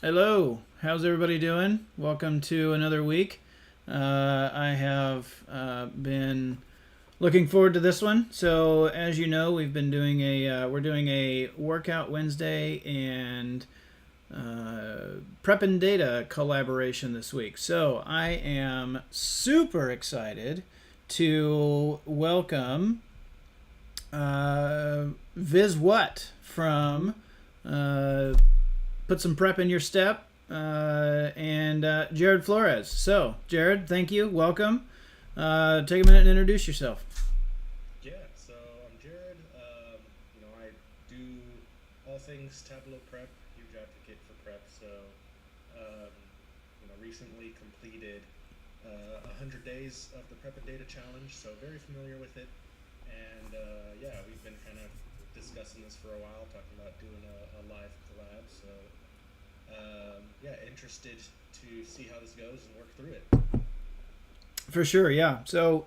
Hello, how's everybody doing? Welcome to another week. I have been looking forward to this one. So, as you know, we've been doing we're doing a workout Wednesday and prep and data collaboration this week. So, I am super excited to welcome Viz What from uh, Put Some Prep in Your Step and Jared Flores. So, Jared, thank you. Welcome. Take a minute and introduce yourself. Yeah, so I'm Jared. I do all things Tableau prep, huge advocate for prep. So, recently completed 100 days of the Prep and Data Challenge, so very familiar with it. And yeah, we've been kind of discussing this for a while, talking about doing a live collab. So, yeah, interested to see how this goes and work through it. For sure, yeah. So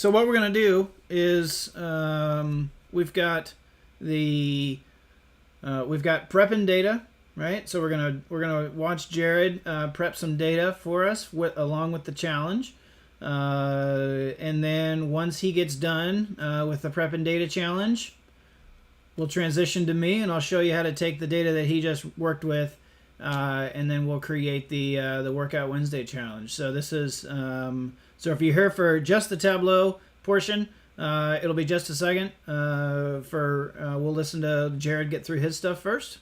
what we're gonna do is we've got prep and data, right? So we're gonna watch Jared prep some data for us along with the challenge, and then once he gets done with the prep and data challenge, we'll transition to me and I'll show you how to take the data that he just worked with, and then we'll create the Workout Wednesday challenge. So this is so if you're here for just the Tableau portion, it'll be just a second. We'll listen to Jared get through his stuff first.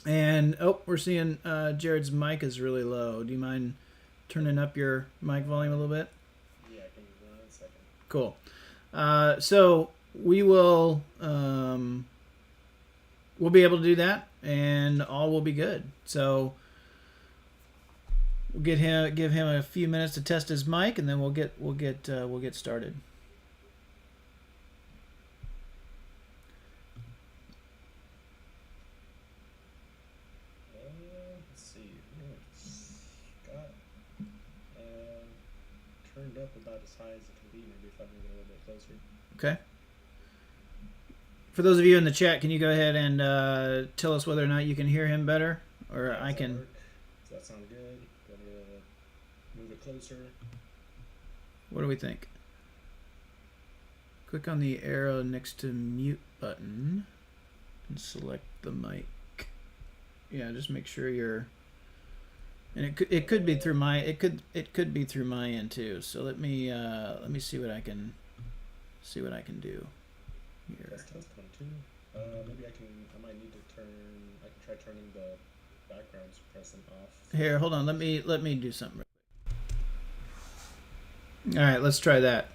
And we're seeing Jared's mic is really low. Do you mind turning up your mic volume a little bit? Yeah, give me 1 second. Cool. So we will we'll be able to do that, and all will be good. So we'll give him a few minutes to test his mic, and then we'll get started. Let's see. Got turned up about as high as it can be. Maybe if I move it a little bit closer. Okay. For those of you in the chat, can you go ahead and tell us whether or not you can hear him better, or Yeah, I does that can? work? Does that sound good? Gotta move it closer. What do we think? Click on the arrow next to mute button and select the mic. Yeah, just make sure you're. And it could be through my it could be through my end too. So let me see what I can do here. Test 1 2. Maybe I might need to turn. I can try turning the background suppressant off. Here, hold on. Let me do something. All right, let's try that.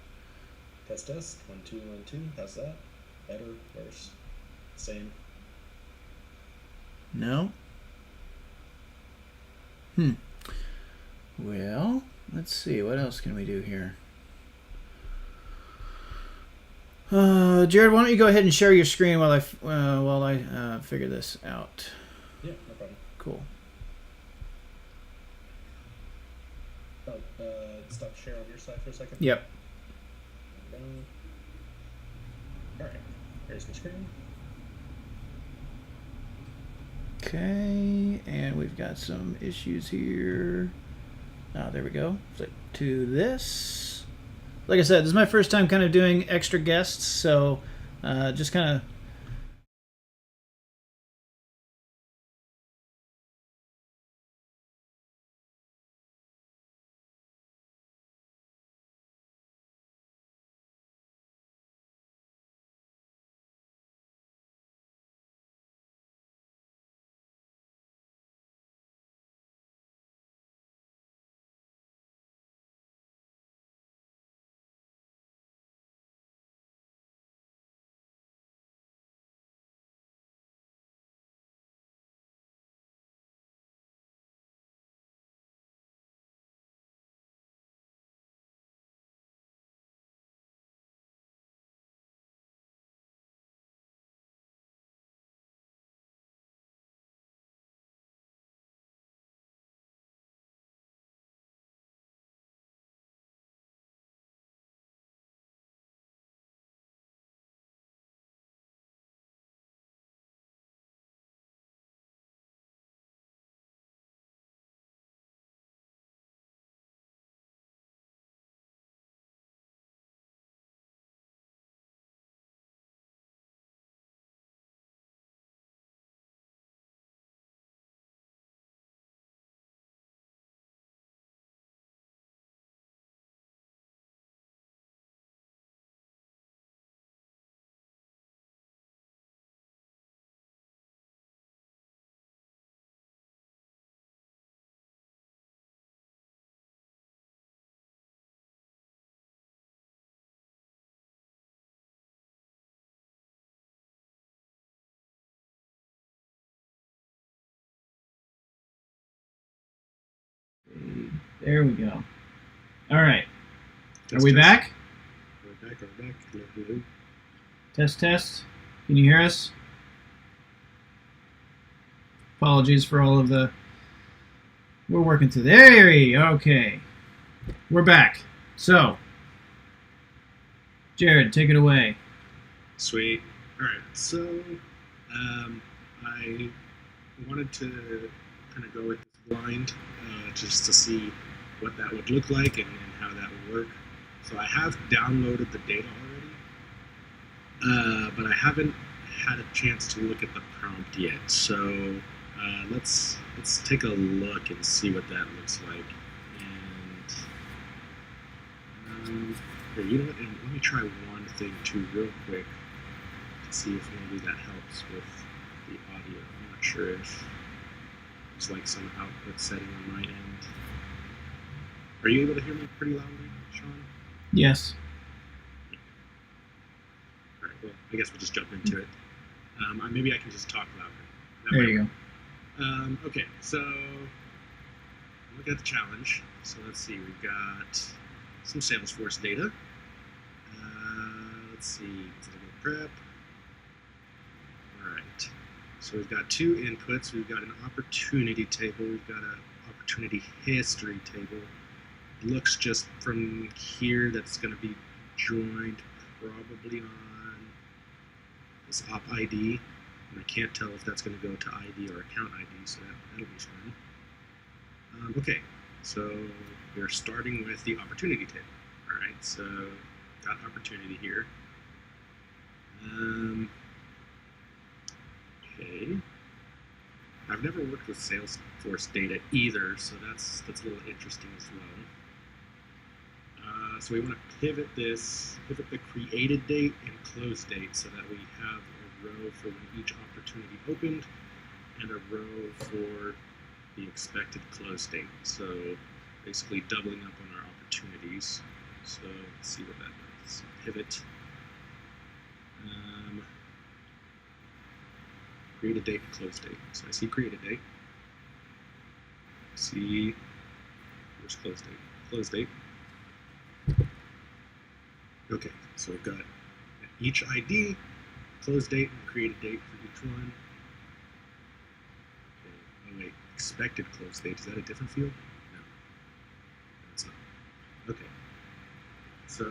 Test 1 2 1 2. How's that? Better? Worse? Same? No. Hmm. Well, let's see. What else can we do here? Jared, why don't you go ahead and share your screen while I figure this out. Yeah, no problem. Cool. Oh, stop share on your side for a second. Yep. All right. Here's the screen. Okay, and we've got some issues here. There we go. Flip to this. Like I said, this is my first time kind of doing extra guests, so just kind of There we go. All right. Are Test, we test. back? We're back. We're back. Hello. Test, test. Can you hear us? Apologies for all of the... We're working through there. Okay. We're back. So, Jared, take it away. Sweet. All right. So, I wanted to kind of go with this blind just to see what that would look like and how that would work. So I have downloaded the data already, but I haven't had a chance to look at the prompt yet. So let's take a look and see what that looks like. And here, you know what? And let me try one thing too, real quick, to see if maybe that helps with the audio. I'm not sure if there's like some output setting on my end. Are you able to hear me pretty loudly, Sean? Yes. All right. Well, I guess we'll just jump into it. Maybe I can just talk louder. There you go. Okay, so look at the challenge. So let's see, we've got some Salesforce data. Let's see, it's a little prep. All right, so we've got two inputs. We've got an opportunity table. We've got an opportunity history table. It looks just from here that's going to be joined probably on this op ID. And I can't tell if that's going to go to ID or account ID, so that'll be fun. Okay, so we're starting with the opportunity table. All right, so got opportunity here. Okay. I've never worked with Salesforce data either, so that's a little interesting as well. So we want to pivot the created date and close date so that we have a row for when each opportunity opened and a row for the expected close date. So basically doubling up on our opportunities. So let's see what that does. Pivot. Create a date and close date. So I see create a date. See where's close date. Close date. Okay, so we've got each ID, close date, and create a date for each one. Okay. Oh wait, expected close date, is that a different field? No, that's not. Okay, so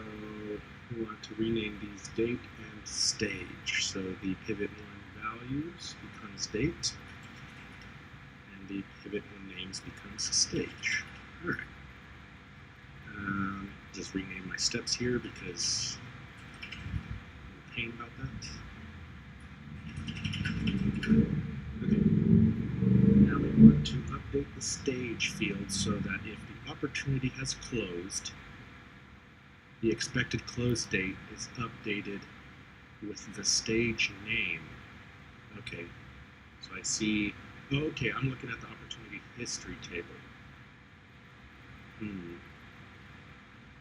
we want to rename these date and stage. So the pivot one values becomes date, and the pivot one names becomes stage. All right. Just rename my steps here because I'm in pain about that. Okay. Now we want to update the stage field so that if the opportunity has closed, the expected close date is updated with the stage name. Okay, so I see, okay, I'm looking at the opportunity history table.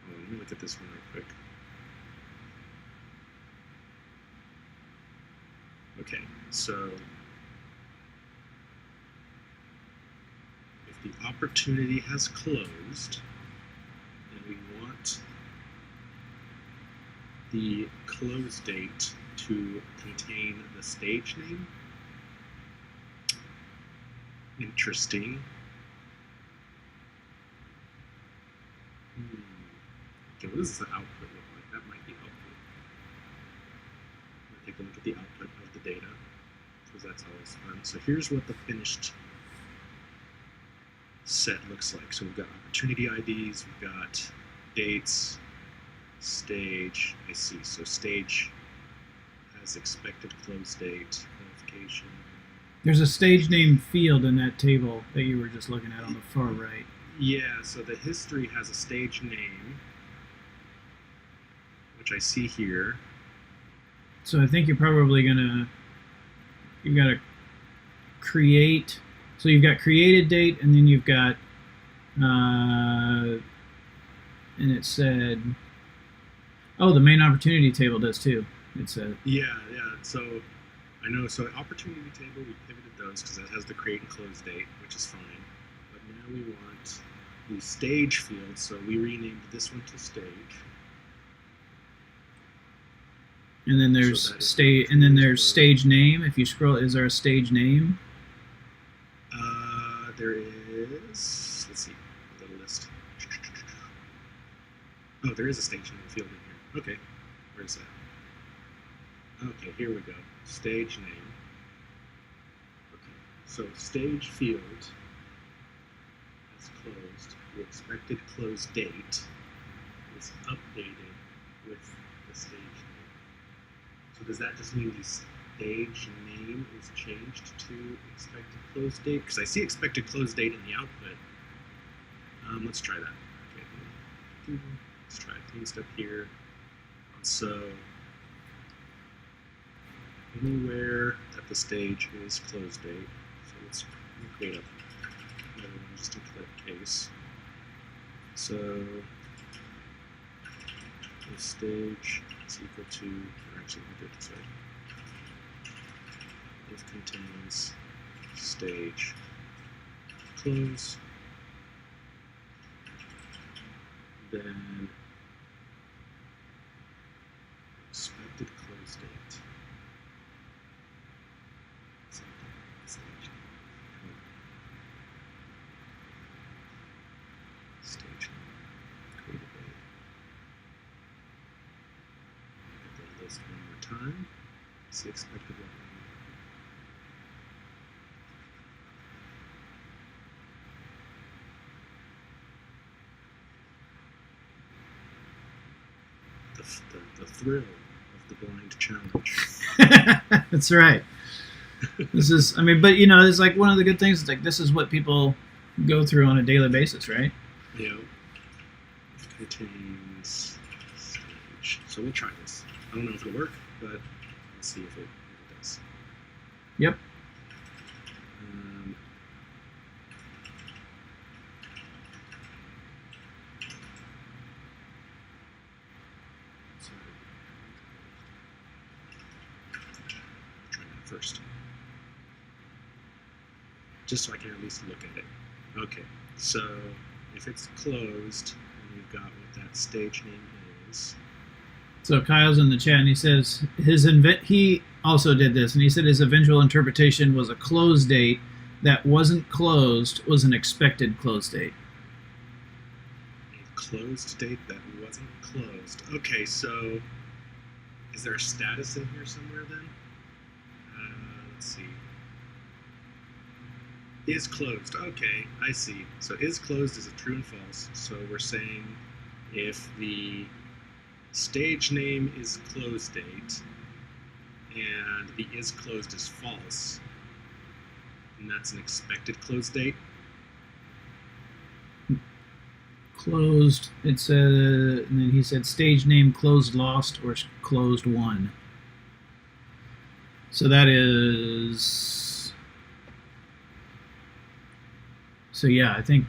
Oh, let me look at this one real quick. Okay, so if the opportunity has closed, then we want the close date to contain the stage name. Interesting. Okay, what does the output look like? That might be helpful. I'm going to take a look at the output of the data, because that's always fun. So here's what the finished set looks like. So we've got opportunity IDs, we've got dates, stage, I see. So stage has expected close date, qualification. There's a stage name field in that table that you were just looking at on the far right. Yeah, so the history has a stage name, which I see here. So I think you're probably gonna, you've got to create, so you've got created date, and then you've got, and it said, oh, the main opportunity table does too. It said. Yeah, so I know, so opportunity table, we pivoted those because that has the create and close date, which is fine. But now we want the stage field, so we renamed this one to stage. And then there's stage name. If you scroll, is there a stage name? There is. Let's see the list. Oh, there is a stage name field in here. Okay, where's that? Okay, here we go. Stage name. Okay, so stage field is closed. The expected close date is updated with the stage name. So does that just mean the stage name is changed to expected close date? Because I see expected close date in the output. Let's try that. Okay, let's try clean step here. So anywhere that the stage is close date. So let's create another one just in case. So the stage is equal to, or actually we'll do it this way. If contains stage close, then expected close date. Stage create a date. Get the list one more time. See expected one. The thrill of the blind challenge. That's right. This is, I mean, but you know, it's like one of the good things. It's like this is what people go through on a daily basis, right? Yeah. It contains stage. So we'll try this. I don't know if it'll work, but let's see if it does. Yep. First, just so I can at least look at it. Okay, so if it's closed, and we've got what that stage name is. So Kyle's in the chat, and he says he also did this, and he said his eventual interpretation was a close date that wasn't closed was an expected close date. A closed date that wasn't closed. Okay, so is there a status in here somewhere then? Let's see. Is closed. Okay, I see. So is closed is a true and false. So we're saying if the stage name is close date and the is closed is false, then that's an expected close date. Closed. It's and then he said stage name closed lost or closed won. So that is, so yeah, I think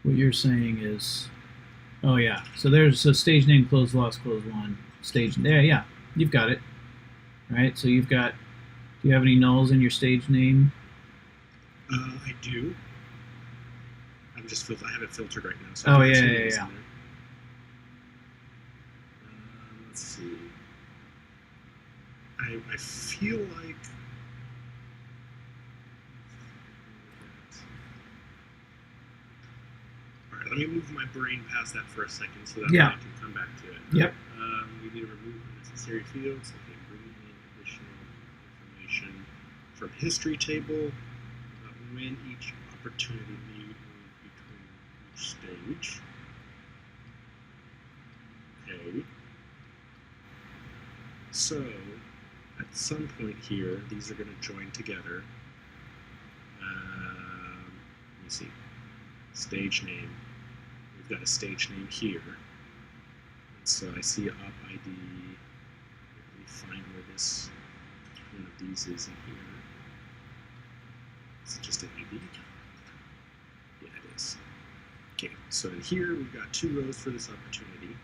what you're saying is, oh yeah, so stage name closed lost closed won, stage, yeah, you've got it, right? So you've got, do you have any nulls in your stage name? I do. I have it filtered right now. So oh yeah. Let's see. I feel like all right, let me move my brain past that for a second so that I can come back to it. Yep. We need to remove unnecessary fields. Okay, bring in additional information from history table about when each opportunity moved between each stage. Okay. So at some point here, these are going to join together. Let me see. Stage name. We've got a stage name here. And so I see op ID. Let me find where this one of these is in here. Is it just an ID? Yeah, it is. Okay, so in here we've got 2 rows for this opportunity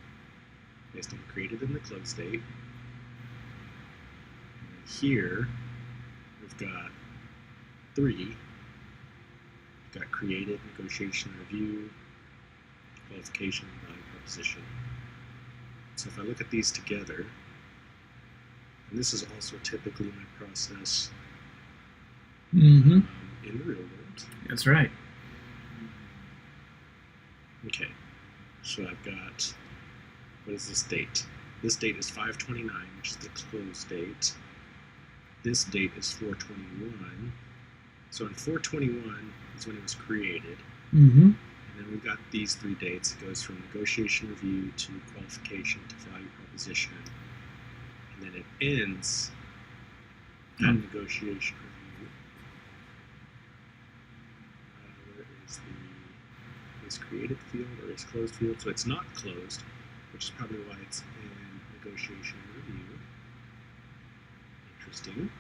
based on created in the close date. Here we've got 3 got created, negotiation, review, qualification, value proposition. So if I look at these together, and this is also typically my process Mm-hmm. In the real world. That's right. Okay, so I've got, what is this date? This date is 5/29, which is the close date. This date is 4/21. So in 4/21 is when it was created. Mm-hmm. And then we've got these 3 dates. It goes from negotiation review to qualification to value proposition. And then it ends at negotiation review. Where is the is created field or is closed field? So it's not closed, which is probably why it's in negotiation review. Interesting.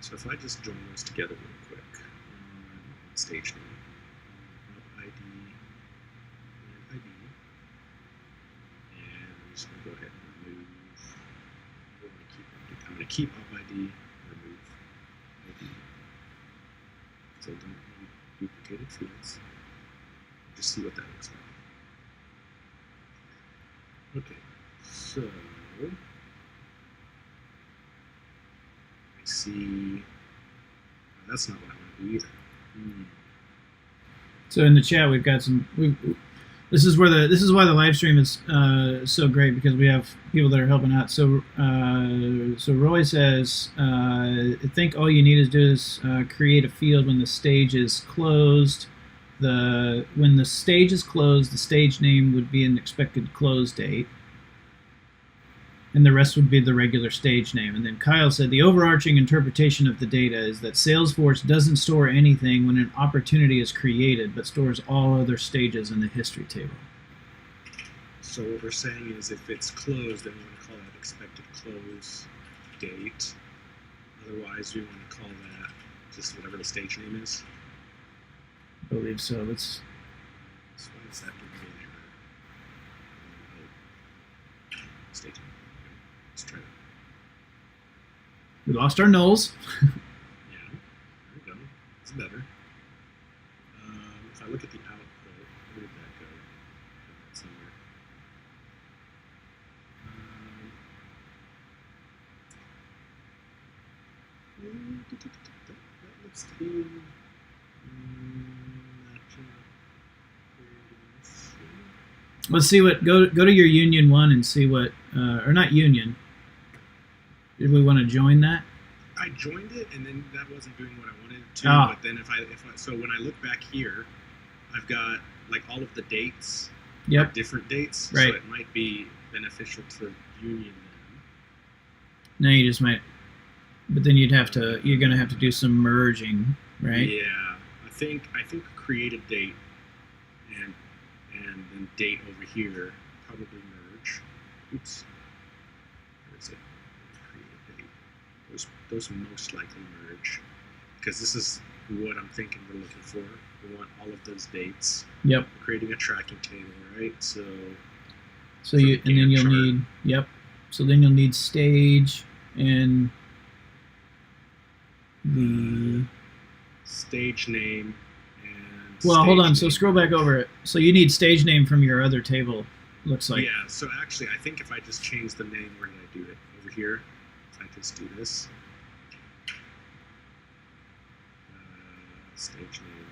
So if I just join those together real quick, stage name, ID, and ID, and I'm just going to go ahead and remove. I'm going to keep up ID, remove ID. So I don't need duplicated fields. Just see what that looks like. Okay, so I see. That's not what I want to do either. So in the chat, we've got some. This is why the live stream is so great, because we have people that are helping out. So Roy says, I think all you need to do is create a field when the stage is closed. When the stage is closed, the stage name would be an expected close date, and the rest would be the regular stage name. And then Kyle said the overarching interpretation of the data is that Salesforce doesn't store anything when an opportunity is created, but stores all other stages in the history table. So what we're saying is if it's closed, then we want to call that expected close date. Otherwise, we want to call that just whatever the stage name is. I believe so. Let's. So what is that doing here? Stage name. Let's try that. We lost our nulls. Yeah, there we go. It's better. If I look at the output, where did that go? That's somewhere. That looks to be Let's see what. Go to your Union one and see what, or not Union. Did we want to join that? I joined it, and then that wasn't doing what I wanted it to. But then if I so when I look back here, I've got like all of the dates. Yep. Different dates. Right. So it might be beneficial to Union then. No, you just might. But then you're going to have to do some merging, right? Yeah, I think created date and then date over here probably merge. Oops. Where is it? Created date. Those most likely merge, because this is what I'm thinking we're looking for. We want all of those dates. Yep. We're creating a tracking table, right? So then you'll need So then you'll need stage and the stage name and hold on. So scroll back over it. So you need stage name from your other table. Looks like. Yeah. So actually, I think if I just change the name, where did I do it? Over here. If I just do this, stage name.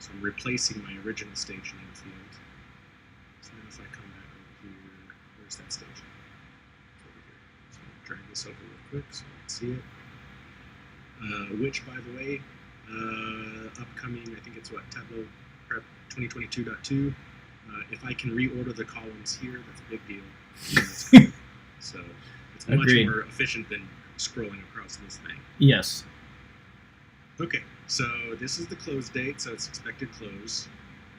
So I'm replacing my original stage name field. So then if I come back over here, where's that stage name? It's over here. So I'm going to drag this over real quick so you can see it. Which, by the way, upcoming, I think it's what, Tableau Prep 2022.2. If I can reorder the columns here, that's a big deal. That's good. So it's much more efficient than scrolling across this thing. Yes. Okay, so this is the close date, so it's expected close,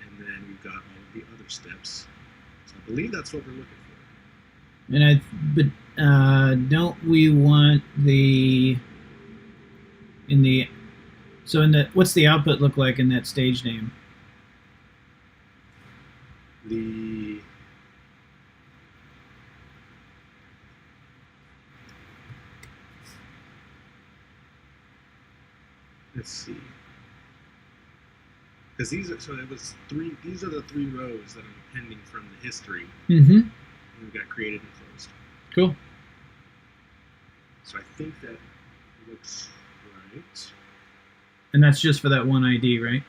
and then we've got all of the other steps. So I believe that's what we're looking for. And don't we want what's the output look like in that stage name? Let's see. Because these are, so it was three, these are the 3 rows that I'm appending from the history. Mm-hmm. And we got created and closed. Cool. So I think that looks right. And that's just for that one ID, right?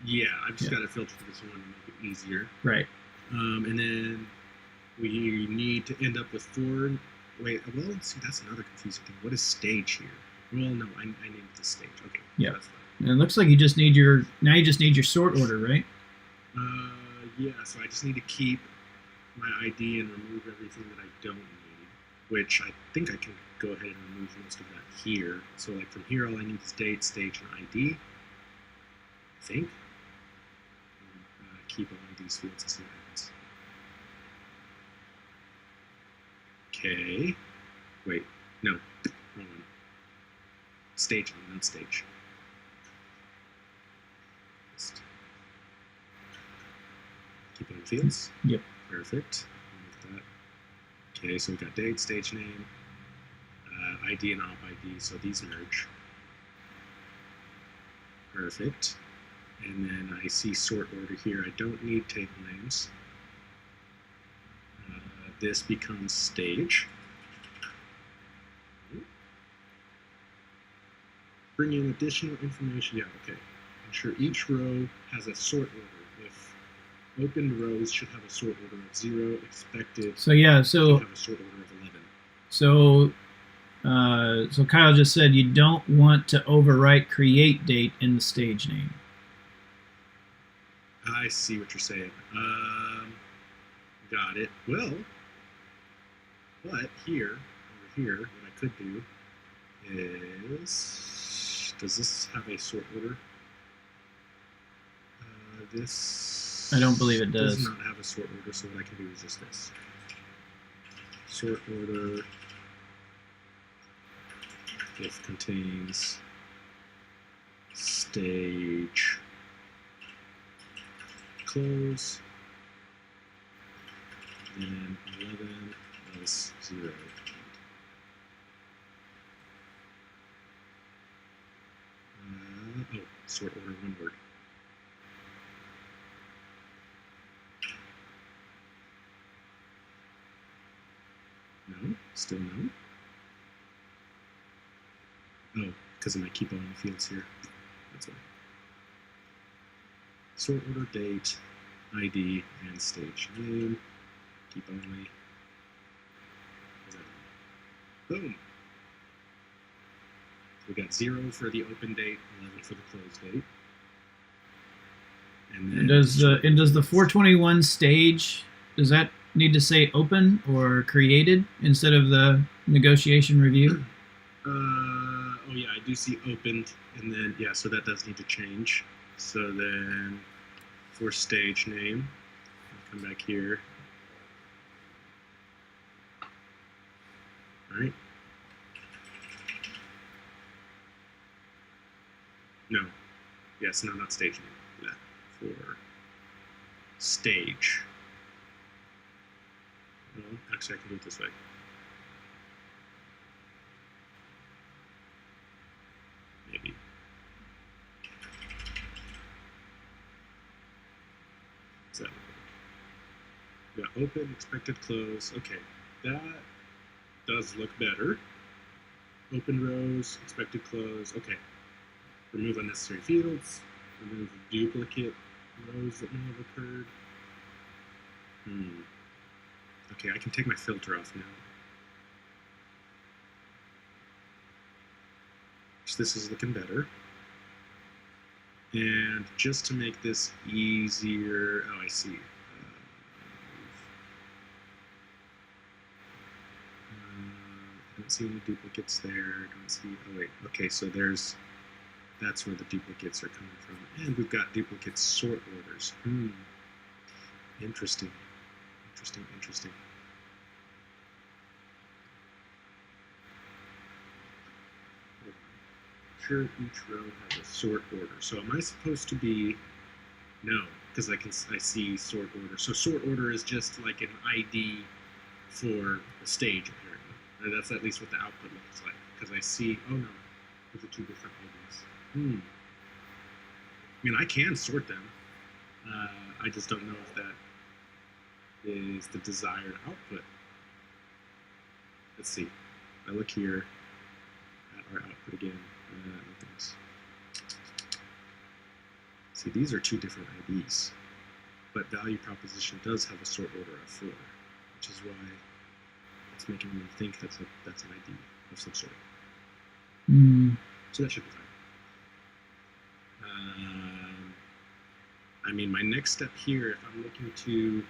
Yeah, I've just got to filter for this one to make it easier. Right. And then we need to end up with 4. Wait, well, let's see, that's another confusing thing. What is stage here? Well, no, I named the stage. Okay. Yeah. That's fine. And it looks like you just need your sort order, right? Yeah, so I just need to keep my ID and remove everything that I don't need, which I think I can go ahead and remove most of that here. So like from here, all I need is date, stage, and ID, I think. Keep all of these fields and see what happens. Okay. Wait, no, wrong one. Stage name, not stage. Just keep it on fields. Yep. Perfect. Remove that. Okay, so we got date, stage name, ID, and op ID. So these merge. Perfect. And then I see sort order here. I don't need table names. This becomes stage. Bring in additional information. Yeah, okay. Ensure each row has a sort order. If opened rows should have a sort order of 0, expected So yeah, should have a sort order of 11. So Kyle just said you don't want to overwrite create date in the stage name. I see what you're saying. Got it. Well, but here, over here, what I could do is, does this have a sort order? This I don't believe it does. Does not have a sort order, so what I can do is just this. Sort order if contains stage close, then 11 plus 0. Oh, sort order one word. No, still no. Oh, because of my keep all in the fields here. That's why. Sort order date, ID, and stage name. Keep only. Boom. We got 0 for the open date, 11 for the close date. And then does the 421 stage, does that need to say open or created instead of the negotiation review? Oh yeah, I do see opened, and then yeah, so that does need to change. So then for stage name, I'll come back here. All right. No. Yes, no, not stage name. Yeah, for stage. Well, actually, I can do it this way. Maybe. Is that yeah, open, expected close. Okay, that does look better. Open rows, expected close. Okay. Remove unnecessary fields. Remove duplicate rows that may have occurred. Okay, I can take my filter off now. This is looking better. And just to make this easier, oh, I see. I don't see any duplicates there. I don't see, oh wait, okay, so that's where the duplicates are coming from. And we've got duplicate sort orders. Interesting, interesting, interesting. Sure, each row has a sort order. So am I supposed to be, no, because I see sort order. So sort order is just like an ID for the stage, apparently. Or that's at least what the output looks like. Because I see, oh no, those are 2 different IDs. mean, I can sort them. I just don't know if that is the desired output. Let's see. I look here at our output again. Nothing's. See, these are two different IDs, but value proposition does have a sort order of 4, which is why it's making me think that's an ID of some sort. So that should be fine. I mean, my next step here, if I'm looking to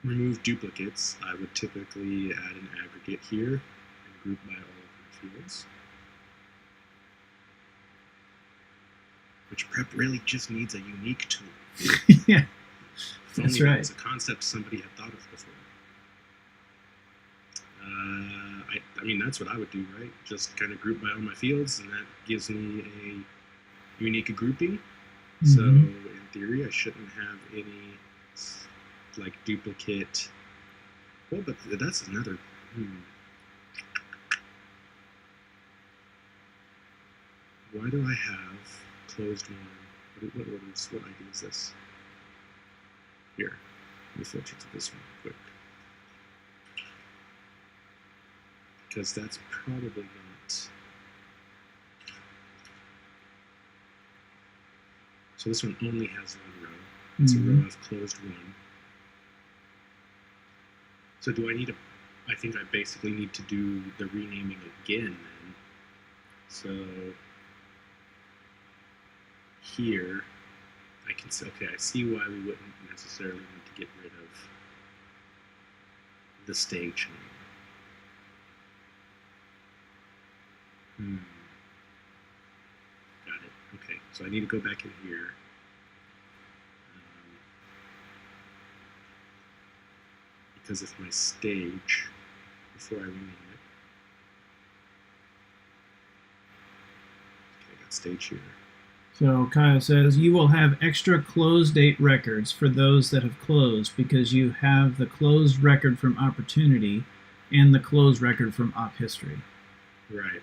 remove duplicates, I would typically add an aggregate here and group by all of my fields. Which prep really just needs a unique tool. Yeah, if only that's that right. was a concept somebody had thought of before. I mean, that's what I would do, right? Just kind of group by all my fields, and that gives me a unique grouping. So in theory, I shouldn't have any like duplicate. Well, but that's another. Why do I have closed one? What ID is this? Here, let me filter to this one quick. Because that's probably not. So this one only has one row. It's a row of closed one. So do I need to, I think I basically need to do the renaming again then. So here, I can say, okay, I see why we wouldn't necessarily need to get rid of the stage name. Got it. Okay, so I need to go back in here. Because of my stage, before I rename it. Okay, I got stage here. So Kyle says, you will have extra close date records for those that have closed because you have the closed record from opportunity and the closed record from op history. Right.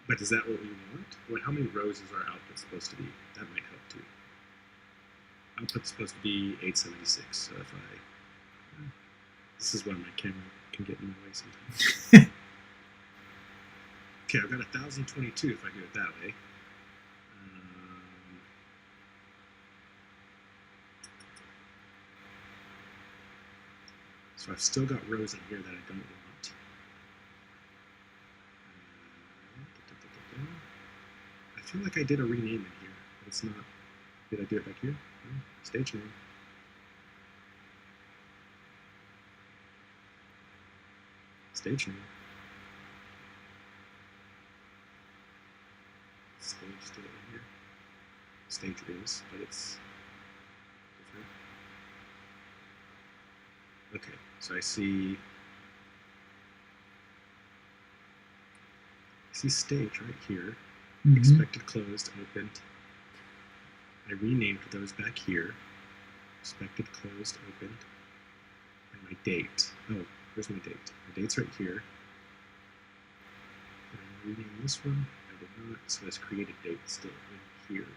But is that what we want? Well, how many rows is our output supposed to be? That might help too. Output's supposed to be 876, so if I... This is why my camera can get in the way sometimes. Okay, I've got 1022 if I do it that way. So I've still got rows in here that I don't want. I feel like I did a rename in here, but it's not. Did I do it back here? No. Stage name. Stage name. Stage still in here. Stage is, but it's different. Okay, so I see stage right here. Expected closed, opened. I renamed those back here. Expected closed, opened. And my date. Oh, where's my date? My date's right here. Did I rename this one? I did not. So this created date still in here.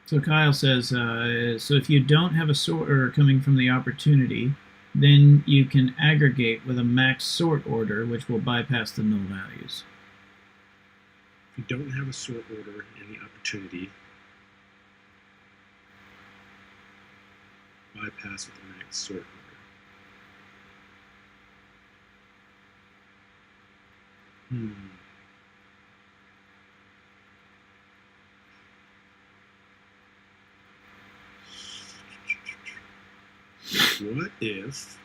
So Kyle says, so if you don't have a sorter coming from the opportunity, then you can aggregate with a max sort order, which will bypass the null values. If you don't have a sort order in the opportunity, bypass with a max sort order. What if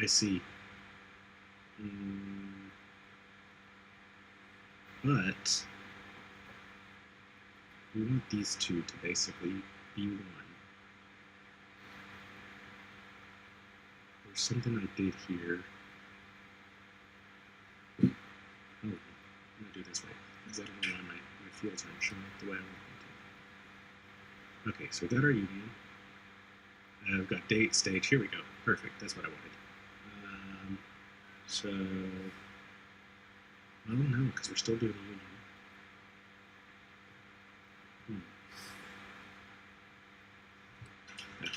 I see, but we want these two to basically be one. There's something I did here. Oh, I'm gonna do it this way, because I don't know why my fields aren't showing up the way I want them to. Okay, so we got our union. I've got date, stage, here we go. Perfect, that's what I wanted. So, well, no, because we're still doing union.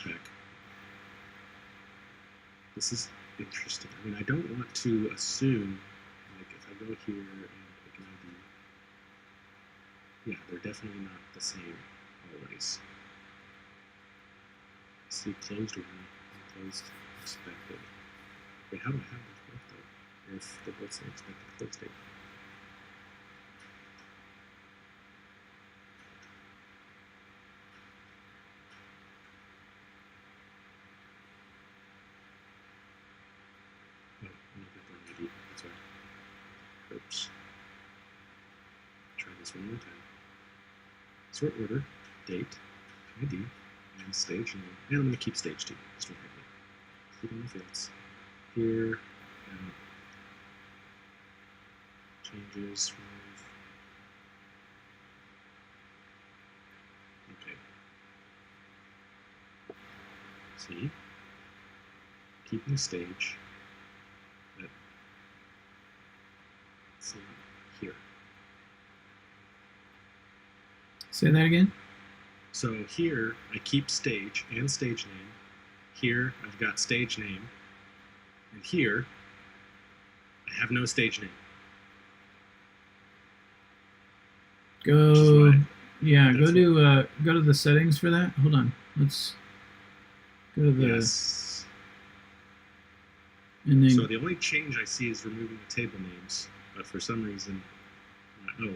Back. This is interesting. I mean, I don't want to assume, like, if I go here and pick an ID, yeah, they're definitely not the same always. See, closed order, closed expected. Wait, how do I have those both though? If they're both say expected close date. Oh, I'm looking for an ID. That's right. Oops. Try this one more time. Sort order, date, ID, and stage name. And I'm going to keep stage 2. Just one second. Click on the fields. Here, changes, remove. Okay. See? Keeping stage. But see here. Say that again. So here I keep stage and stage name. Here I've got stage name. And here I have no stage name. Go to the settings for that. Hold on. Let's go to the yes. And then, so the only change I see is removing the table names, but for some reason, yeah,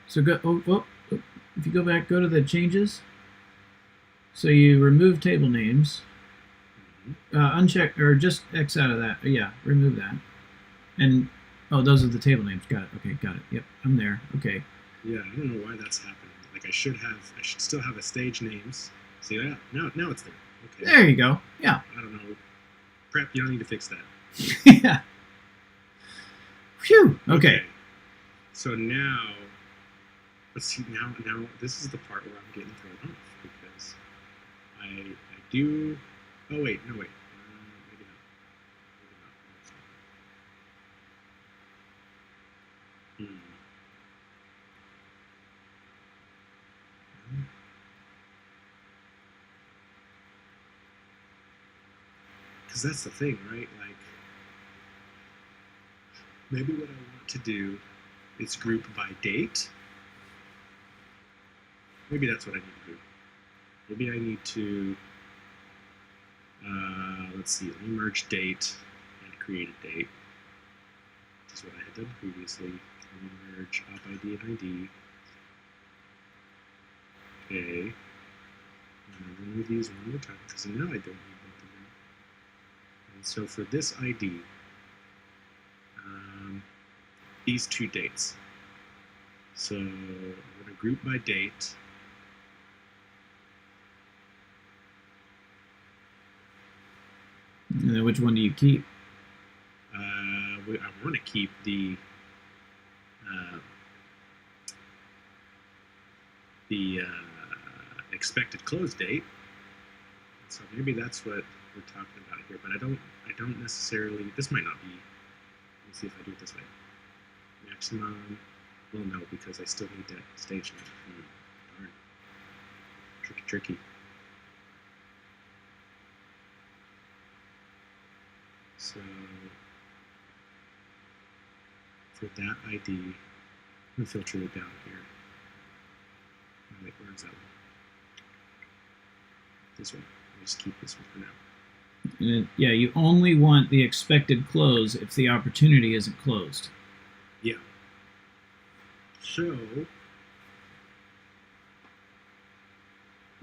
so go. If you go back, go to the changes. So you remove table names. Uncheck or just X out of that. Yeah, remove that. And those are the table names. Got it. Okay, got it. Yep, I'm there. Okay. Yeah, I don't know why that's happening. Like I should still have a stage names. See that? Now it's there. Okay. There you go. Yeah. I don't know. Prep, you don't need to fix that. Yeah. Phew. Okay. So now, let's see. Now this is the part where I'm getting thrown off because I do. Oh wait, no wait. Maybe not. Because that's the thing, right? Like, maybe what I want to do is group by date. Maybe that's what I need to do. Maybe I need to, let's see, let me merge date and create a date. This is what I had done previously. Let me merge op ID and ID. Okay. I'm going to remove these one more time because now I don't need both of them. And so for this ID, these two dates. So I'm going to group by date. And then which one do you keep? I want to keep the expected close date. So maybe that's what we're talking about here. But I don't necessarily. This might not be. Let me see if I do it this way. Maximum. Well, no, because I still need that stage name. Darn. Tricky. So for that ID, I'm gonna filter it down here. Wait, where's that one? This one. I'll just keep this one for now. Yeah, you only want the expected close if the opportunity isn't closed. Yeah. So.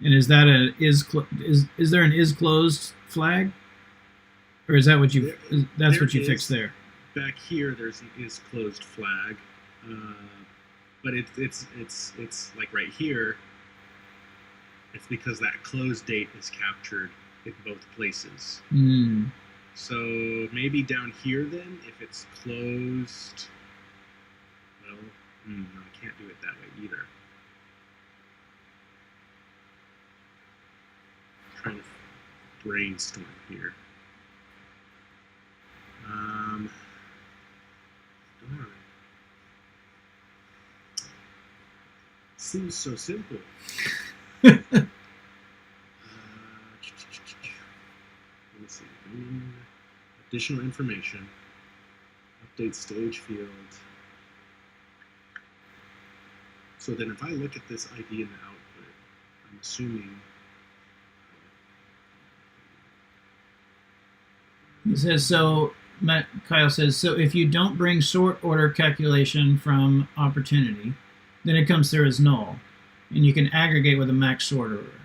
And is that is there an is closed flag, or is that what you that's what you fixed there? Back here, there's an is closed flag, but it's like right here. It's because that close date is captured in both places. So maybe down here then, if it's closed, well, no, I can't do it that way either. I'm trying to brainstorm here. seems so simple. Let me see. Additional information. Update stage field. So then if I look at this ID in the output, I'm assuming... He says, so, Kyle says, so if you don't bring sort order calculation from opportunity, then it comes through as null, and you can aggregate with a max sort order.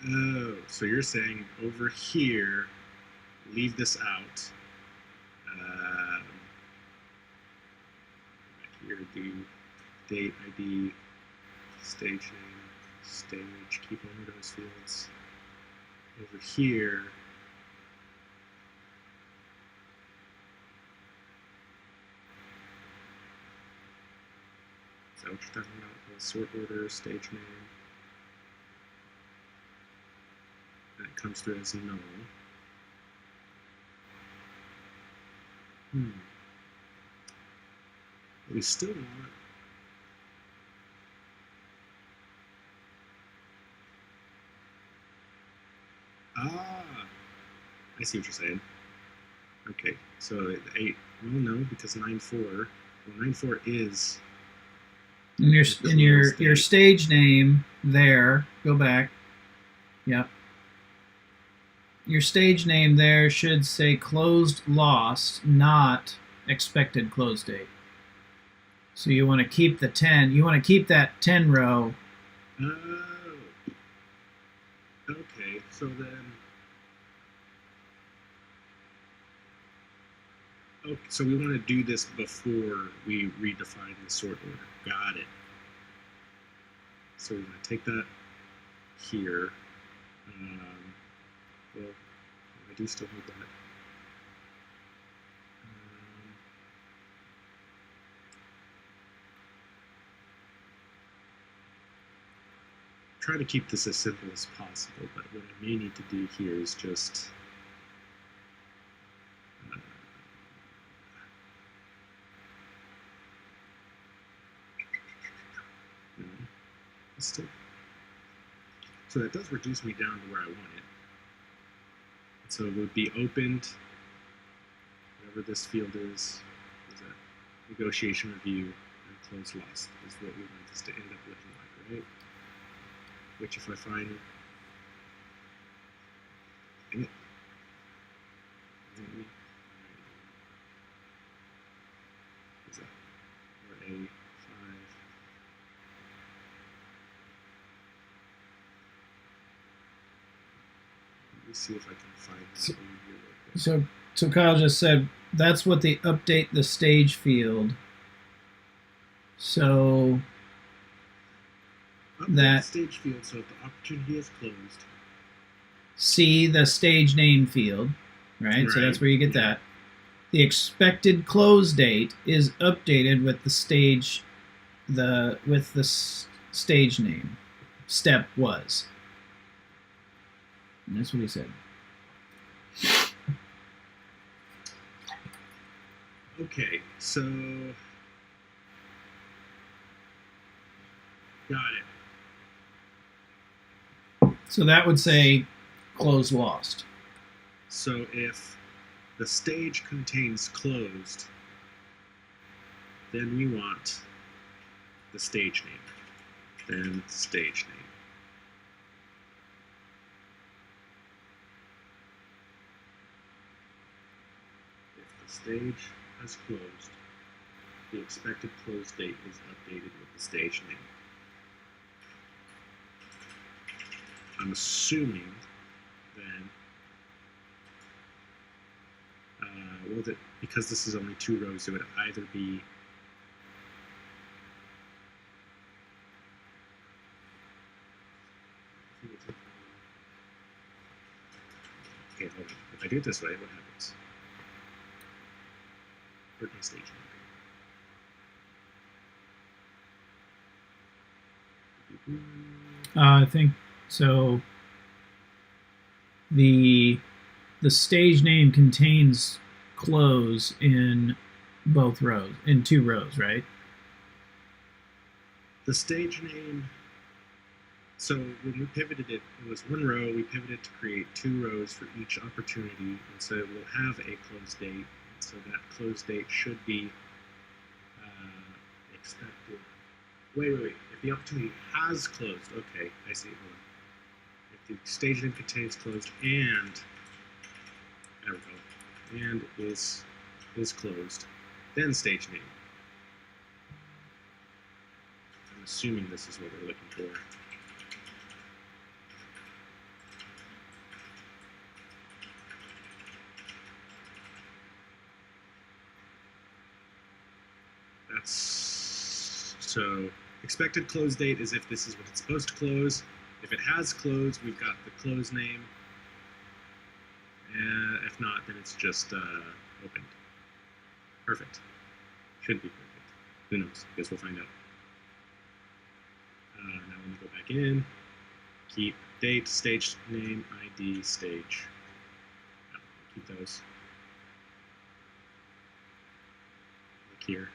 Oh, so you're saying over here, leave this out. Here, do date ID, stage name, stage, keep only those fields. Over here, is that what you're talking about? The sort order, stage name. And it comes through as null. We still want I see what you're saying. Okay, so 8. Well, no, because 9.4. Well, 9.4 is. In your stage name there. Go back. Yep. Your stage name there should say closed lost, not expected close date. So you want to keep the 10. You want to keep that 10 row. Oh. Okay, so then. Okay, so we want to do this before we redefine the sort order. Got it. So we want to take that here. Well, I do still need that. Try to keep this as simple as possible, but what I may need to do here is just still. So that does reduce me down to where I want it. So it would be opened, whatever this field is a negotiation review, and close lost is what we want this to end up looking like, right? Which if I find, dang it, is that, or A5. Let me see if I can find that. So Kyle just said that's what they update the stage field. So update that stage field. So if the opportunity is closed, see the stage name field, right? So that's where you get that. The expected close date is updated with the stage, stage name. Step was. And that's what he said. Okay, so got it. So that would say close lost. So if the stage contains closed, then we want the stage name, then stage name. If the stage has closed, the expected close date is updated with the stage name. I'm assuming then, because this is only 2 rows, it would either be okay, hold on. If I do it this way, what happens? Where'd my stage name go? I think so. The stage name contains close in both rows, in 2 rows, right? The stage name, so when we pivoted it, it was 1 row. We pivoted to create 2 rows for each opportunity, and so it will have a close date. So that close date should be expected. Wait. If the opportunity has closed, okay, I see. Hold on. If the stage name contains closed and there we go, and is closed, then stage name. I'm assuming this is what we're looking for. That's so expected close date is if this is what it's supposed to close. If it has closed, we've got the close name. If not, then it's just opened. Perfect. Should be perfect. Who knows? Guess we'll find out. Now let me go back in. Keep date, stage name, ID, stage. I'll keep those. Look here.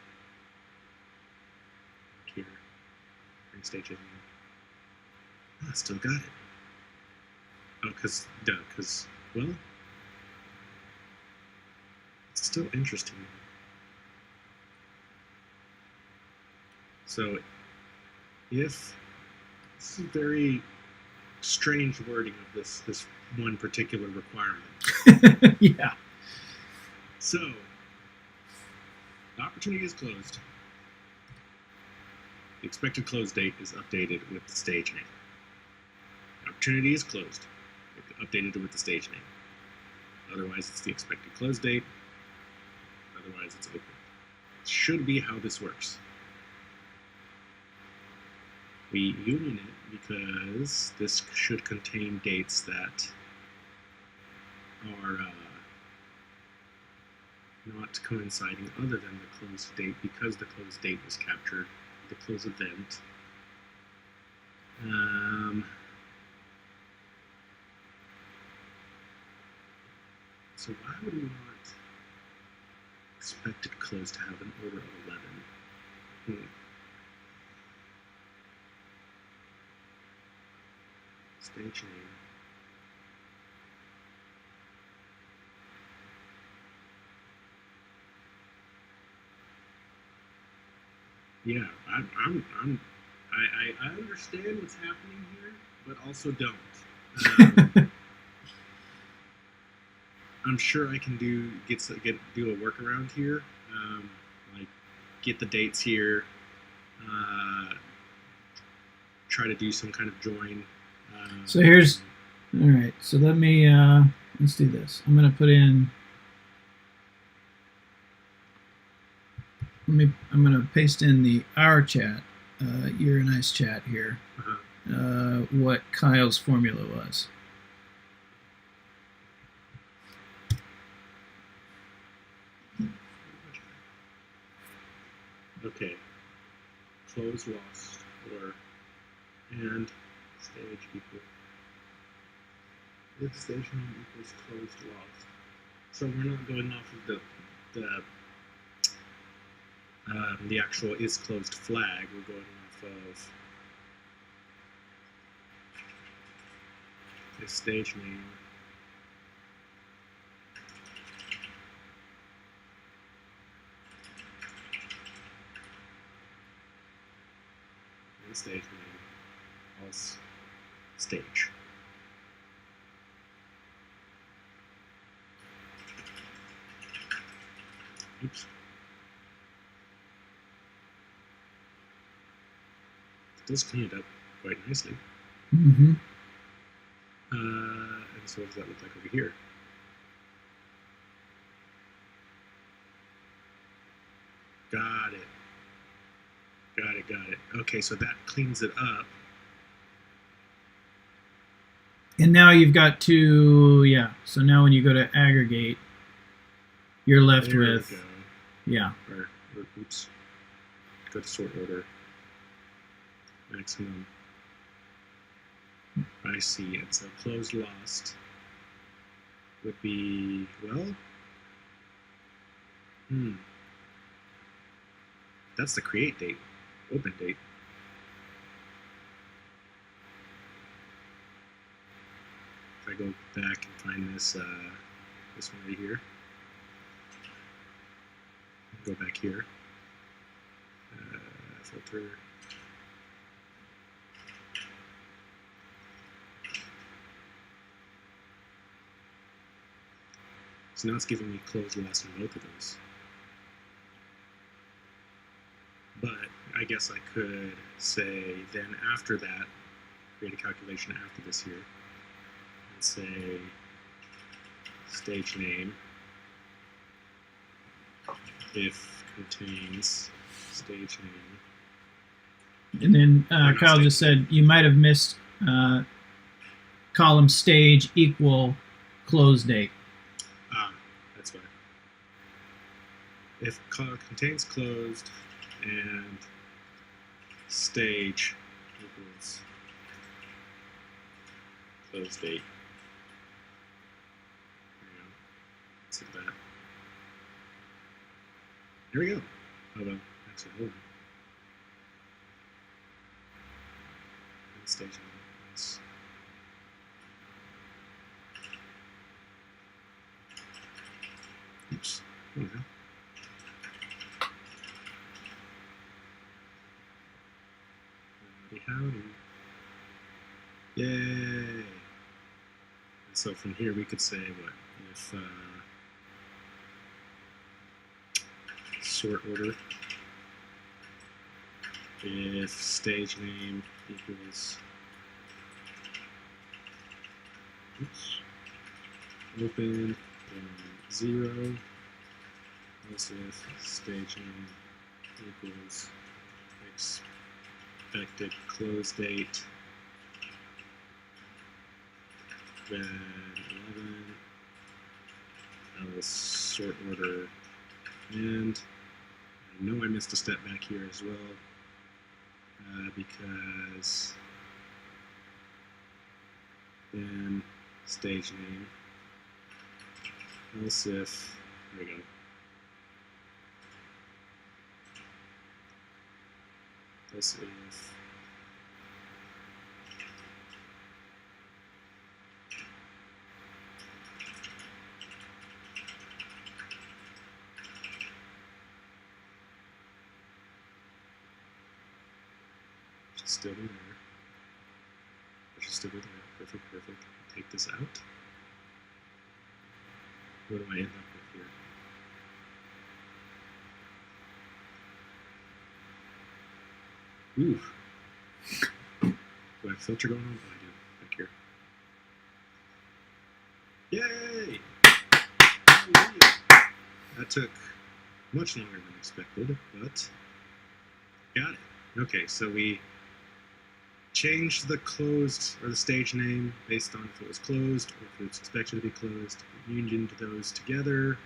Look here. Bring stage in. Oh, I still got it. Oh, because, well, it's still interesting. So, if this is a very strange wording of this one particular requirement. Yeah. So, the opportunity is closed. The expected close date is updated with the stage name. The opportunity is closed. It's updated with the stage name. Otherwise, it's the expected close date. Otherwise, it's open. It should be how this works. We union it because this should contain dates that are not coinciding other than the close date, because the close date was captured, the close event. So why would we want expected close to have an order of 11? Stage name. Yeah, I understand what's happening here, but also don't. I'm sure I can do a workaround here, like get the dates here, try to do some kind of join. So here's, all right. So let me let's do this. I'm gonna put in. I'm gonna paste in our chat, your and I's chat here, what Kyle's formula was. Okay. Close lost or and stage equal. If stage name equals closed lost. So we're not going off of the actual is closed flag. We're going off of the stage name. And stage name else stage. Oops. It does clean it up quite nicely. Mm-hmm. And so what does that look like over here? Got it. Got it. Okay, so that cleans it up. And now you've got two, yeah. So now when you go to aggregate, you're left There with, we go. yeah. Or oops. Go to sort order. Maximum. I see. And so closed lost would be, well, that's the create date, open date. If I go back and find this this one right here, go back here, filter. So now it's giving me closed last on both of those. But I guess I could say then after that, create a calculation after this here, and say stage name if contains stage name. And then Kyle just said you might have missed column stage equal close date. That's why. If contains closed and stage equals close date. There we go. Let's hit that. There we go. Oh well, actually, hold on. Stage equals. Oops. What the hell? Howdy. Yay! And so from here we could say what? If sort order, if stage name equals open 0, else if stage name equals expected close date, then 11, I will sort order, and I know I missed a step back here as well, because then stage name, else if, there we go, else if still be there. It should still be there. Perfect, perfect. Take this out. What do I end up with here? Ooh. Do I have a filter going on? Oh, I do. Back here. Yay! Hallelujah. That took much longer than expected, but got it. Okay, so we changed the closed or the stage name based on if it was closed or if it's expected to be closed. Unioned those together,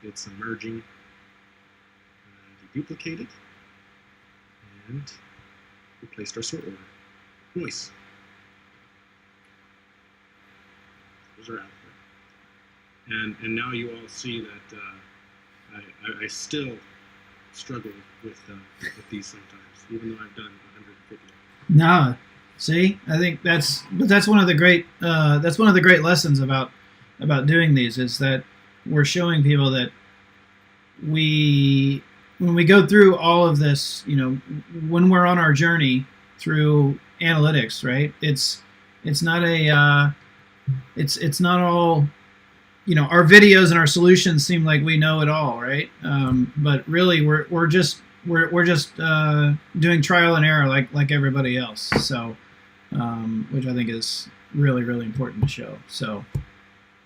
did some merging, deduplicated, and replaced our sort order. Nice. Those are out there. And now you all see that I still struggle with these sometimes, even though I've done 150. No, see, I think that's one of the great lessons about doing these is that we're showing people that when we go through all of this, when we're on our journey through analytics, right? It's not all, our videos and our solutions seem like we know it all, right? But really, we're just doing trial and error like everybody else. So, which I think is really, really important to show. So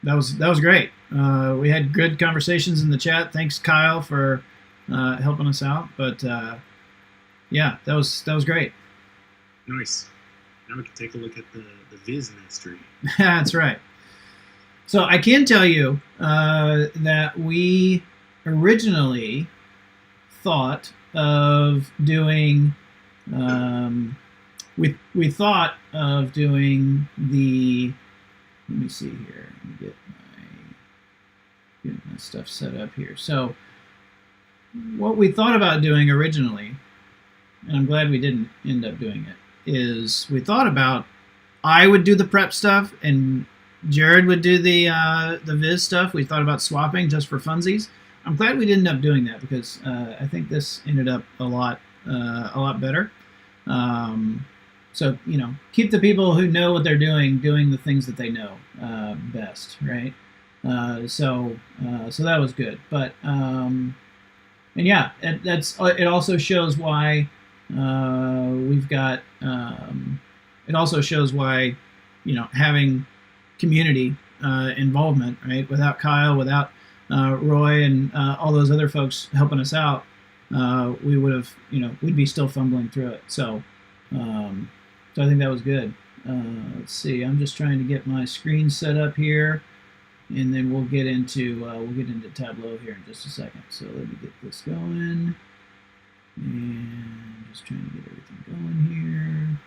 that was great. We had good conversations in the chat. Thanks, Kyle, for helping us out. But yeah, that was great. Nice. Now we can take a look at the Viz mastery. That's right. So I can tell you that we originally thought of doing we thought of doing the, let me see here, let me get my stuff set up here. So what we thought about doing originally, and I'm glad we didn't end up doing it, is we thought about I would do the prep stuff and Jared would do the Viz stuff. We thought about swapping just for funsies. I'm glad we didn't end up doing that because I think this ended up a lot better. So keep the people who know what they're doing the things that they know best, right? So that was good. But and yeah, it also shows why we've got. It also shows why having community involvement, right? Without Kyle, without Roy, and all those other folks helping us out, we would have, we'd be still fumbling through it. So I think that was good. Let's see. I'm just trying to get my screen set up here, and then we'll get into Tableau here in just a second. So let me get this going, and just trying to get everything going here.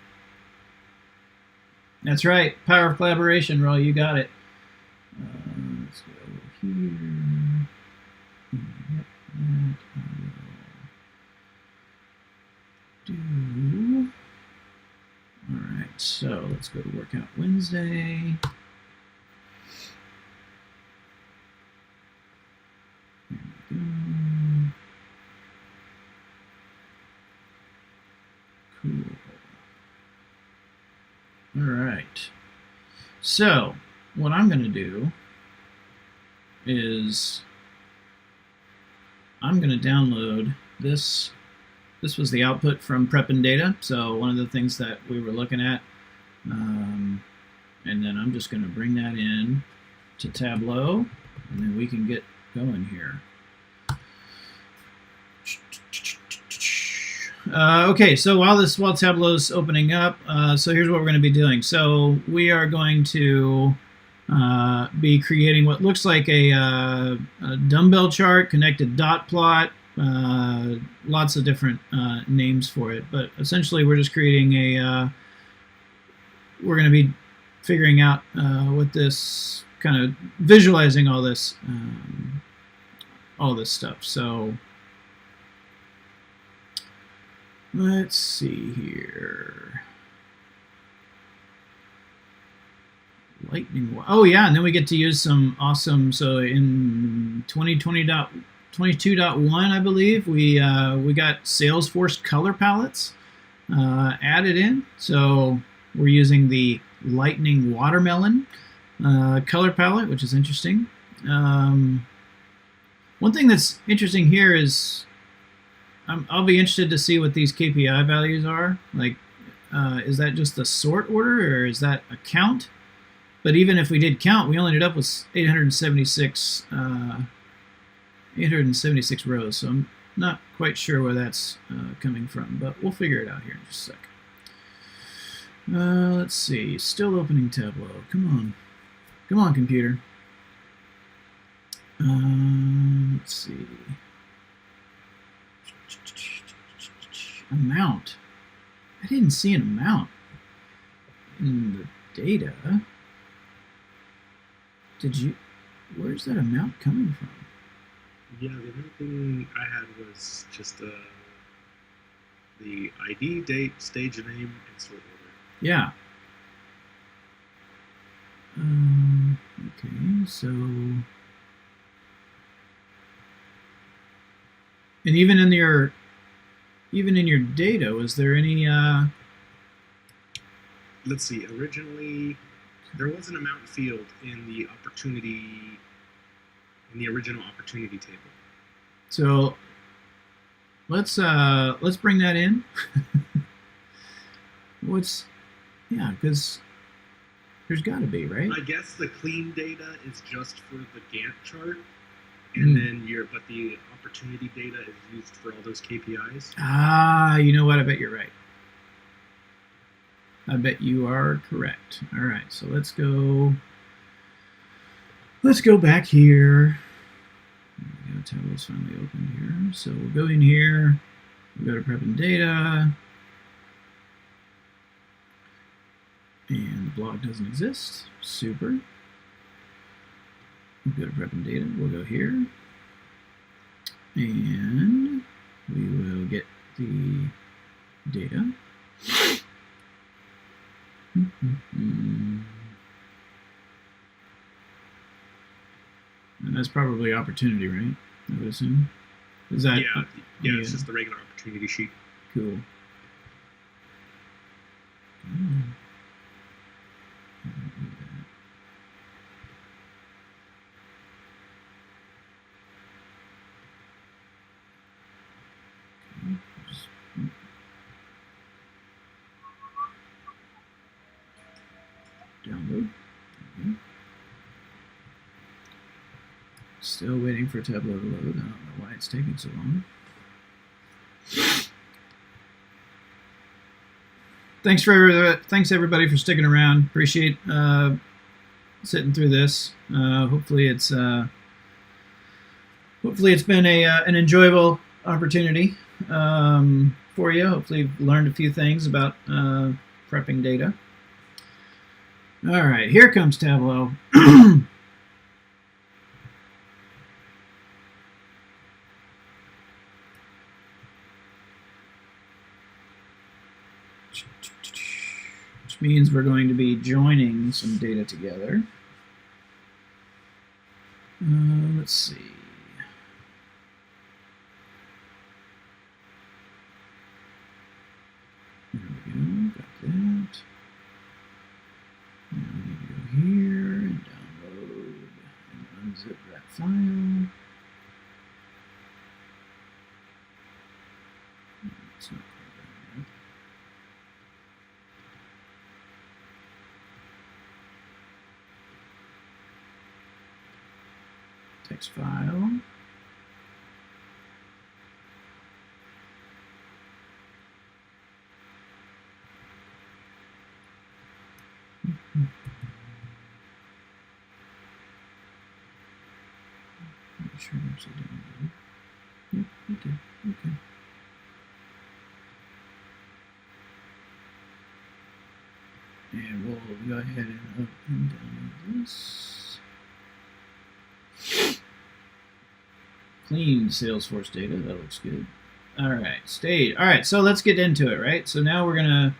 That's right. Power of collaboration, Roy. You got it. Let's go here. Yep, that I will do. All right, so let's go to Workout Wednesday. Here we go. Cool. All right. So what I'm going to do is I'm going to download this. This was the output from Prep and Data. So one of the things that we were looking at. And then I'm just going to bring that in to Tableau, and then we can get going here. Okay, so while Tableau's opening up, so here's what we're going to be doing. So we are going to be creating what looks like a dumbbell chart, connected dot plot, lots of different names for it. But essentially, we're just creating we're going to be figuring out what this kind of visualizing all this stuff. So let's see here. Lightning. Oh yeah, and then we get to use some awesome. So in 2020.22.1, I believe we got Salesforce color palettes added in. So we're using the Lightning Watermelon color palette, which is interesting. One thing that's interesting here is I'll be interested to see what these KPI values are. Like, is that just the sort order, or is that a count? But even if we did count, we only ended up with 876 rows. So I'm not quite sure where that's coming from, but we'll figure it out here in just a second. Let's see. Still opening Tableau. Come on, computer. Let's see. Amount. I didn't see an amount in the data. Did you? Where's that amount coming from? Yeah, the only thing I had was just the ID, date, stage name, and sort order. Yeah. Okay, so. And even in your data, was there any? Let's see. Originally, there was an amount field in the original opportunity table. So let's bring that in. Because there's got to be, right? I guess the clean data is just for the Gantt chart, and then but the opportunity data is used for all those KPIs. Ah, you know what? I bet you're right. I bet you are correct. All right, so let's go back here. Tableau's finally open here. So we'll go in here. We'll go to Prep and Data. And the blog doesn't exist. Super. We'll go to Prep and Data. We'll go here. And we will get the data. And that's probably opportunity, right? I would assume. Is that? Yeah, it's just the regular opportunity sheet. Cool. Download. Okay. Still waiting for Tableau to load. I don't know why it's taking so long. Thanks everybody for sticking around. Appreciate sitting through this. Hopefully it's been an enjoyable opportunity for you. Hopefully you've learned a few things about prepping data. All right, here comes Tableau. Which means we're going to be joining some data together. Let's see. There we go, got that. Now we need to go here and download and unzip that file. It's not quite done yet. Text file. Make sure there's a download. Yep, you did. Okay. And we'll go ahead and download this. Clean Salesforce data. That looks good. All right, stage. All right, so let's get into it, right? So now we're gonna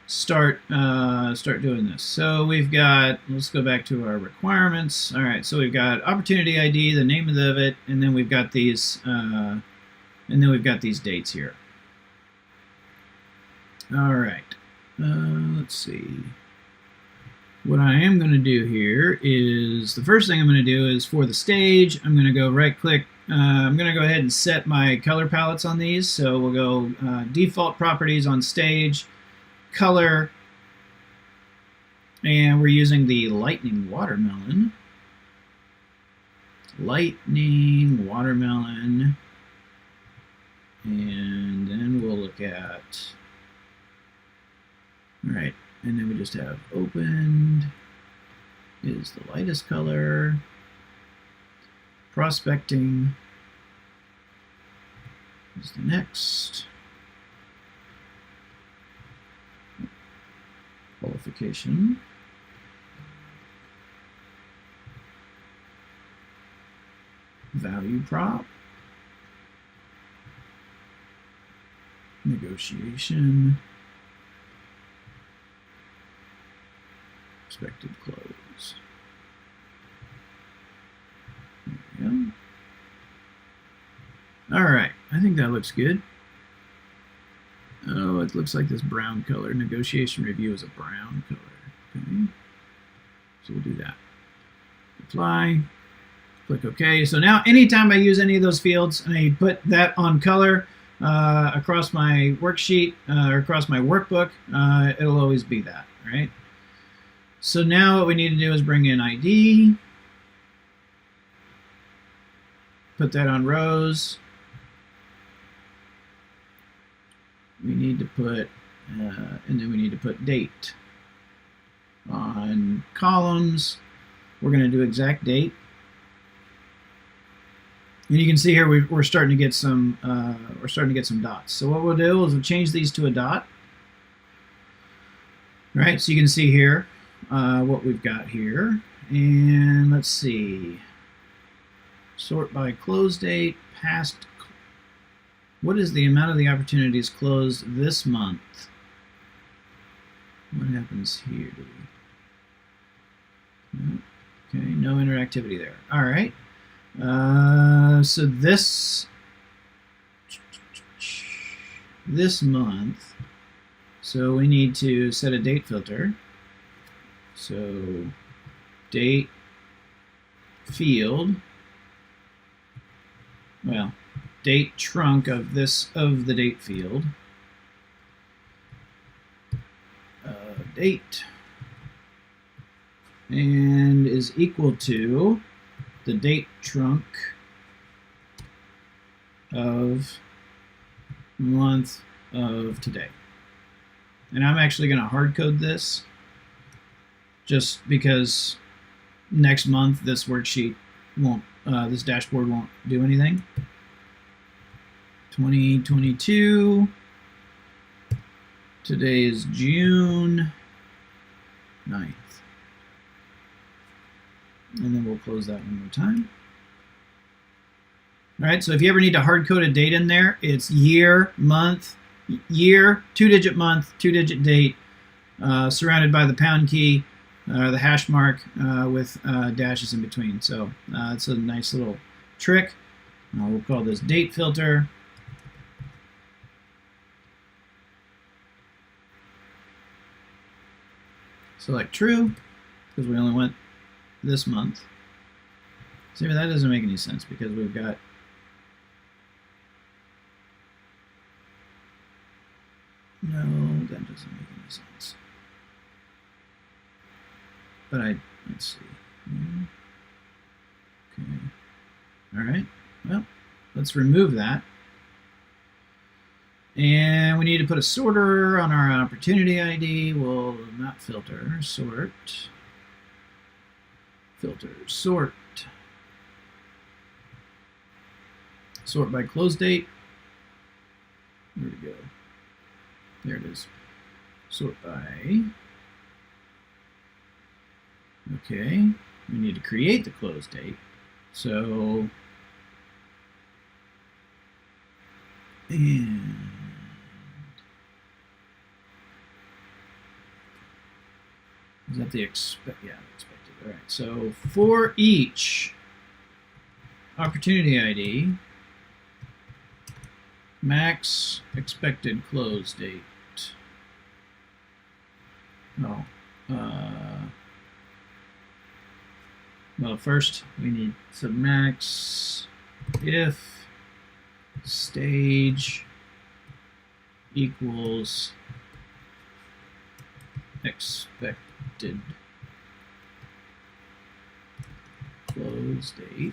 start doing this. So we've got. Let's go back to our requirements. All right, so we've got opportunity ID, the name of it, and then we've got these. Dates here. All right. Let's see. What I am going to do here is the first thing I'm going to do is for the stage, I'm going to go right click. I'm going to go ahead and set my color palettes on these. So we'll go default properties on stage, color, and we're using the lightning watermelon. Lightning watermelon. And then we'll look at, all right, and then we just have opened is the lightest color, prospecting is the next, qualification, value prop, negotiation, expected close. There we go. All right, I think that looks good. Oh, it looks like this brown color. Negotiation review is a brown color. Okay, so we'll do that. Apply. Click OK. So now anytime I use any of those fields, I put that on color across my worksheet or across my workbook, it'll always be that, right? So now what we need to do is bring in ID, put that on rows. We need to put, and then we need to put date. On columns, we're going to do exact date. And you can see here we're starting to get some dots. So what we'll do is we'll change these to a dot. Right, so you can see here what we've got here. And let's see. Sort by close date, past. What is the amount of the opportunities closed this month? What happens here? No. Okay, no interactivity there. All right. So this month, so we need to set a date filter. So date field, well, date trunk of the date field. Date and is equal to the date trunk of month of today. And I'm actually going to hard code this just because next month this worksheet won't, this dashboard won't do anything. 2022. Today is June 9th. And then we'll close that one more time. All right, so if you ever need to hard code a date in there, it's year, month, year, 2-digit month, 2-digit date, surrounded by the pound key, the hash mark with dashes in between. So it's a nice little trick. We'll call this date filter. Select true, because we only went this month. See, that doesn't make any sense because we've got no, that doesn't make any sense. But let's see. Okay. All right. Well, let's remove that. And we need to put a sorter on our opportunity ID. We'll not filter, sort. Filter, sort. Sort by close date. Where'd it go? There it is. Sort by. Okay. We need to create the close date. So, and is that the expect? Yeah, expected. All right. So for each opportunity ID, max expected close date. Oh, well, first we need submax if stage equals expected close date.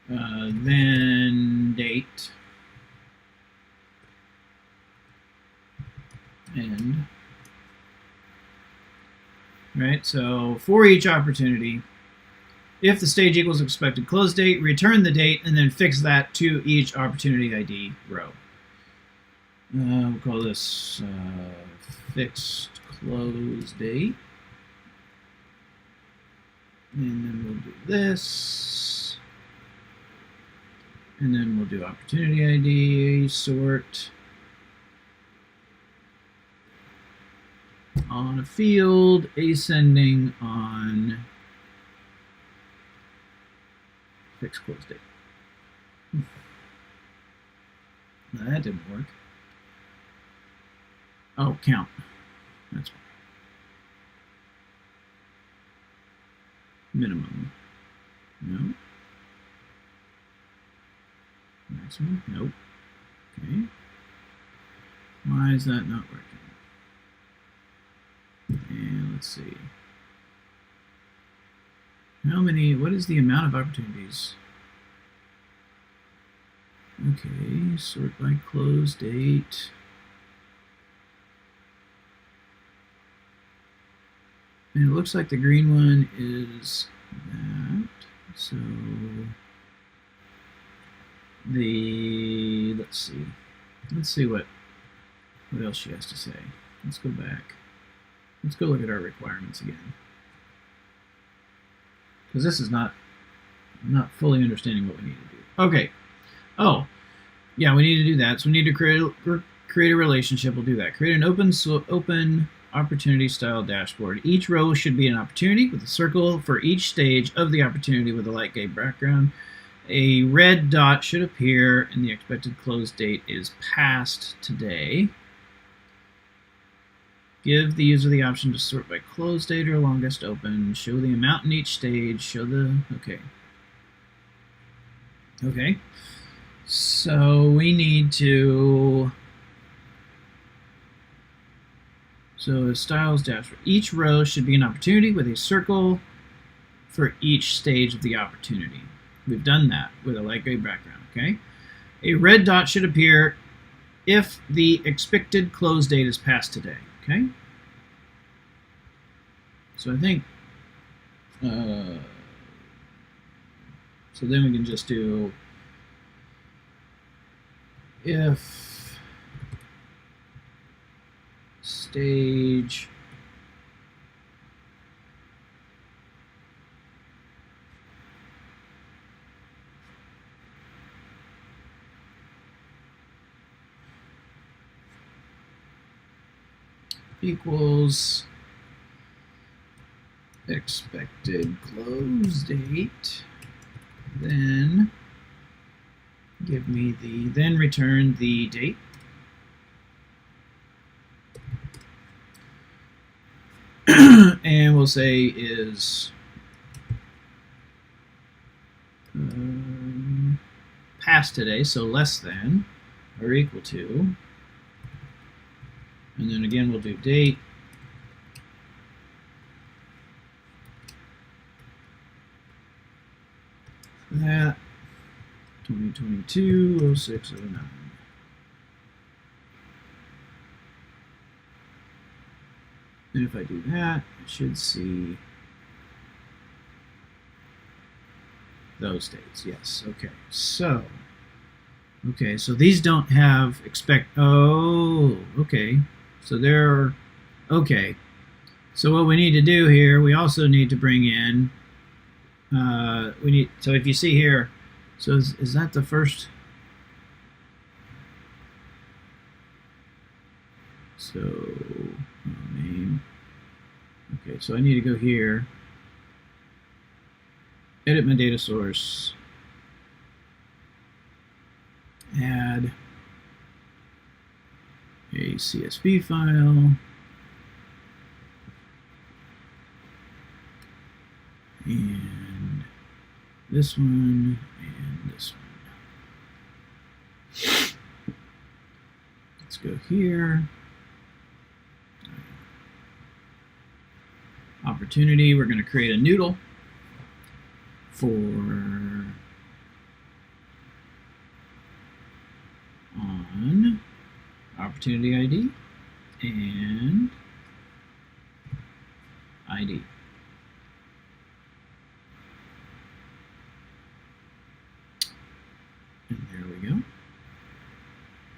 Then date end. Right, so for each opportunity, if the stage equals expected close date, return the date and then fix that to each opportunity ID row. We'll call this fixed close date. And then we'll do this. And then we'll do opportunity ID, sort on a field, ascending on fixed close date. No, that didn't work. Oh, count. That's fine. Minimum. No. Maximum. Nope. Okay. Why is that not working? And let's see. How many, what is the amount of opportunities? Okay, sort by close date. And it looks like the green one is that. So let's see what else she has to say. Let's go back. Let's go look at our requirements again. because this is not, I'm not fully understanding what we need to do. Okay. Oh, yeah, we need to do that. So we need to create a relationship. We'll do that. Create an open opportunity style dashboard. Each row should be an opportunity with a circle for each stage of the opportunity with a light gray background. A red dot should appear, and the expected close date is past today. Give the user the option to sort by close date or longest open. Show the amount in each stage. Show the, okay. Okay. So we need to, so styles dashboard. Each row should be an opportunity with a circle for each stage of the opportunity. We've done that with a light gray background, okay? A red dot should appear if the expected close date is past today, okay? So I think, so then we can just do if stage equals expected close date, then give me the, then return the date. And we'll say is past today, so less than or equal to. And then again, we'll do date. That 2022-06-09. And if I do that, I should see those dates. Yes. Okay. So, okay. So these don't have expect. Oh. Okay. So they're okay. So what we need to do here, we also need to bring in. We need. So if you see here, so is that the first? So name. Okay, so I need to go here, edit my data source, add a CSV file, and this one, and this one. Let's go here. Opportunity, we're going to create a noodle for on opportunity ID and ID. And there we go.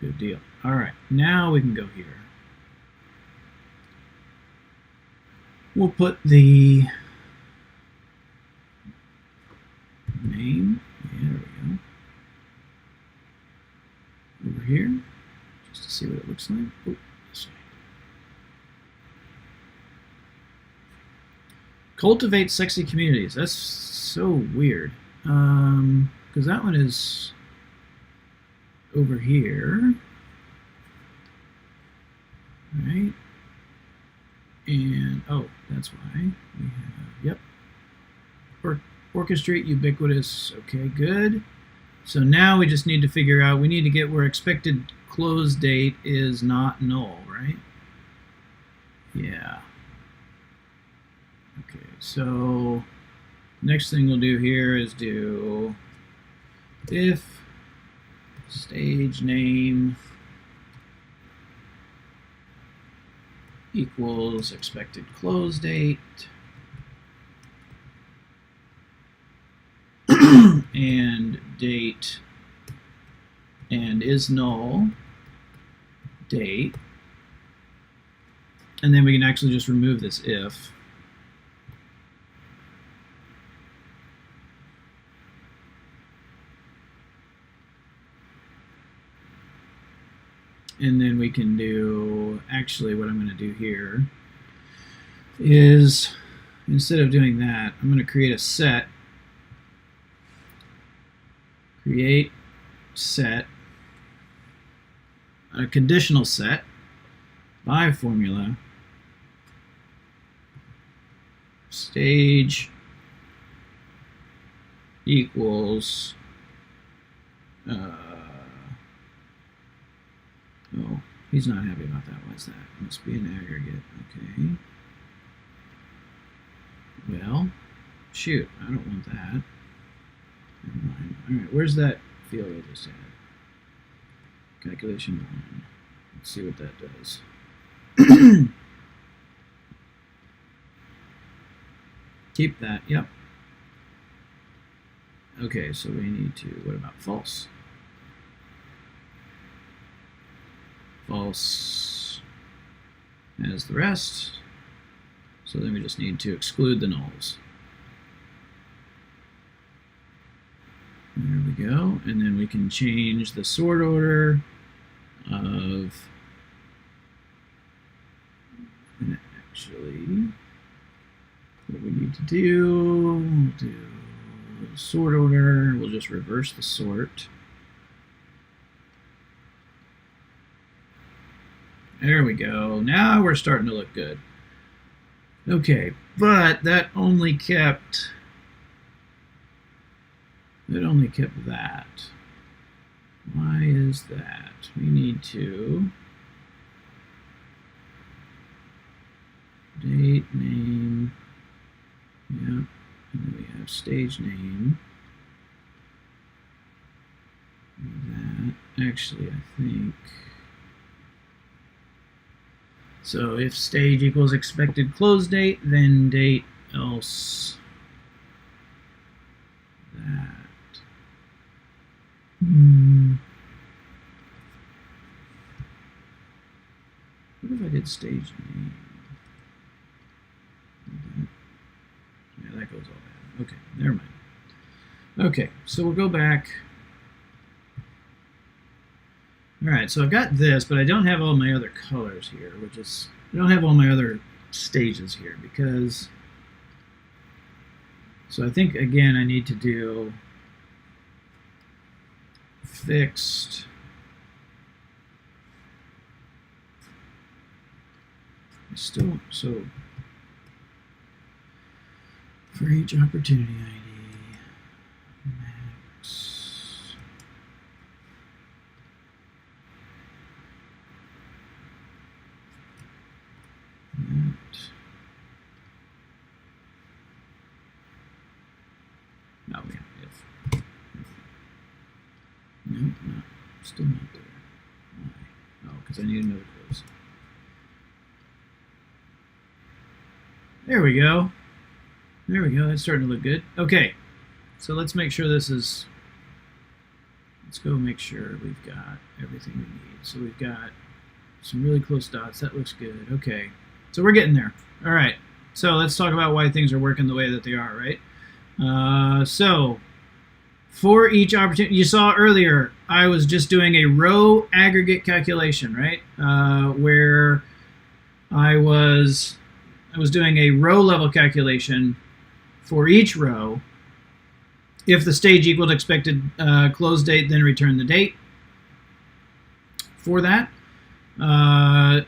Good deal. All right, now we can go here. We'll put the name, there we go, over here, just to see what it looks like. Oh, this way. Cultivate sexy communities. That's so weird. Because that one is over here, right? And, oh, that's why we have, yep. Orchestrate ubiquitous, okay, good. So now we just need to figure out, we need to get where expected close date is not null, right? Yeah. Okay, so next thing we'll do here is do if stage name equals expected close date and date and is null date, and then we can actually just remove this if. and then we can do, actually what I'm going to do here is, instead of doing that, I'm going to create a set, create set, a conditional set by formula, stage equals oh, he's not happy about that. What's that? Must be an aggregate. Okay. Well, shoot, I don't want that. Never mind. All right, where's that field I just had? Calculation 1. Let's see what that does. Keep that. Yep. Okay, so we need to, what about false? False as the rest. So then we just need to exclude the nulls. There we go. And then we can change the sort order of, and actually, what we need to do, we'll do sort order, we'll just reverse the sort. There we go. Now we're starting to look good. Okay, but that only kept that. Why is that? We need to date name, yeah, and then we have stage name. And that actually, I think. So if stage equals expected close date, then date else that. What if I did stage name? Yeah, that goes all bad. Okay, never mind. Okay, so we'll go back. All right, so I've got this, but I don't have all my other colors here, which is, I don't have all my other stages here because, so I think, again, I need to do fixed still, so for each opportunity ID, max, that, no, we have if. No, not, still not there. Why? Oh, because I need another close. There we go. There we go. That's starting to look good. Okay, so let's make sure this is, let's go make sure we've got everything we need. So we've got some really close dots. That looks good. Okay, so we're getting there. All right, so let's talk about why things are working the way that they are, right? So for each opportunity, you saw earlier, I was just doing a row aggregate calculation, right? Where I was doing a row level calculation for each row. If the stage equaled expected close date, then return the date for that. But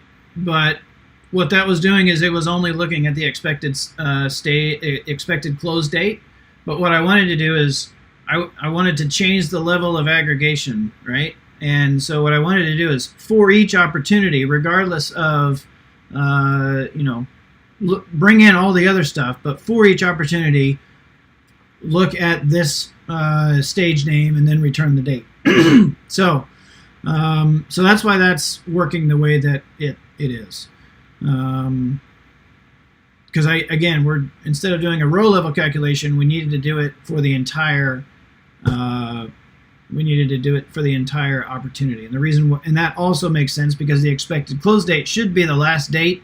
what that was doing is it was only looking at the expected expected close date. But what I wanted to do is I wanted to change the level of aggregation, right? And so what I wanted to do is for each opportunity, regardless of, bring in all the other stuff, but for each opportunity, look at this stage name and then return the date. So that's why that's working the way that it is. Because we're instead of doing a row level calculation, we needed to do it for the entire. We needed to do it for the entire opportunity, and the reason, and that also makes sense because the expected close date should be the last date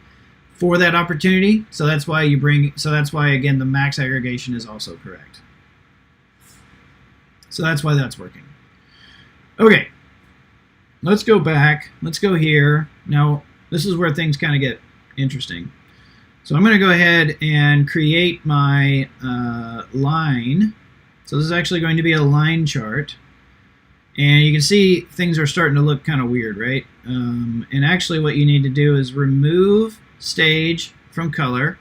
for that opportunity. So that's why again the max aggregation is also correct. So that's why that's working. Okay, let's go back. Let's go here. Now, this is where things kind of get interesting. So I'm going to go ahead and create my line. So this is actually going to be a line chart. And you can see things are starting to look kind of weird, right? And actually what you need to do is remove stage from color.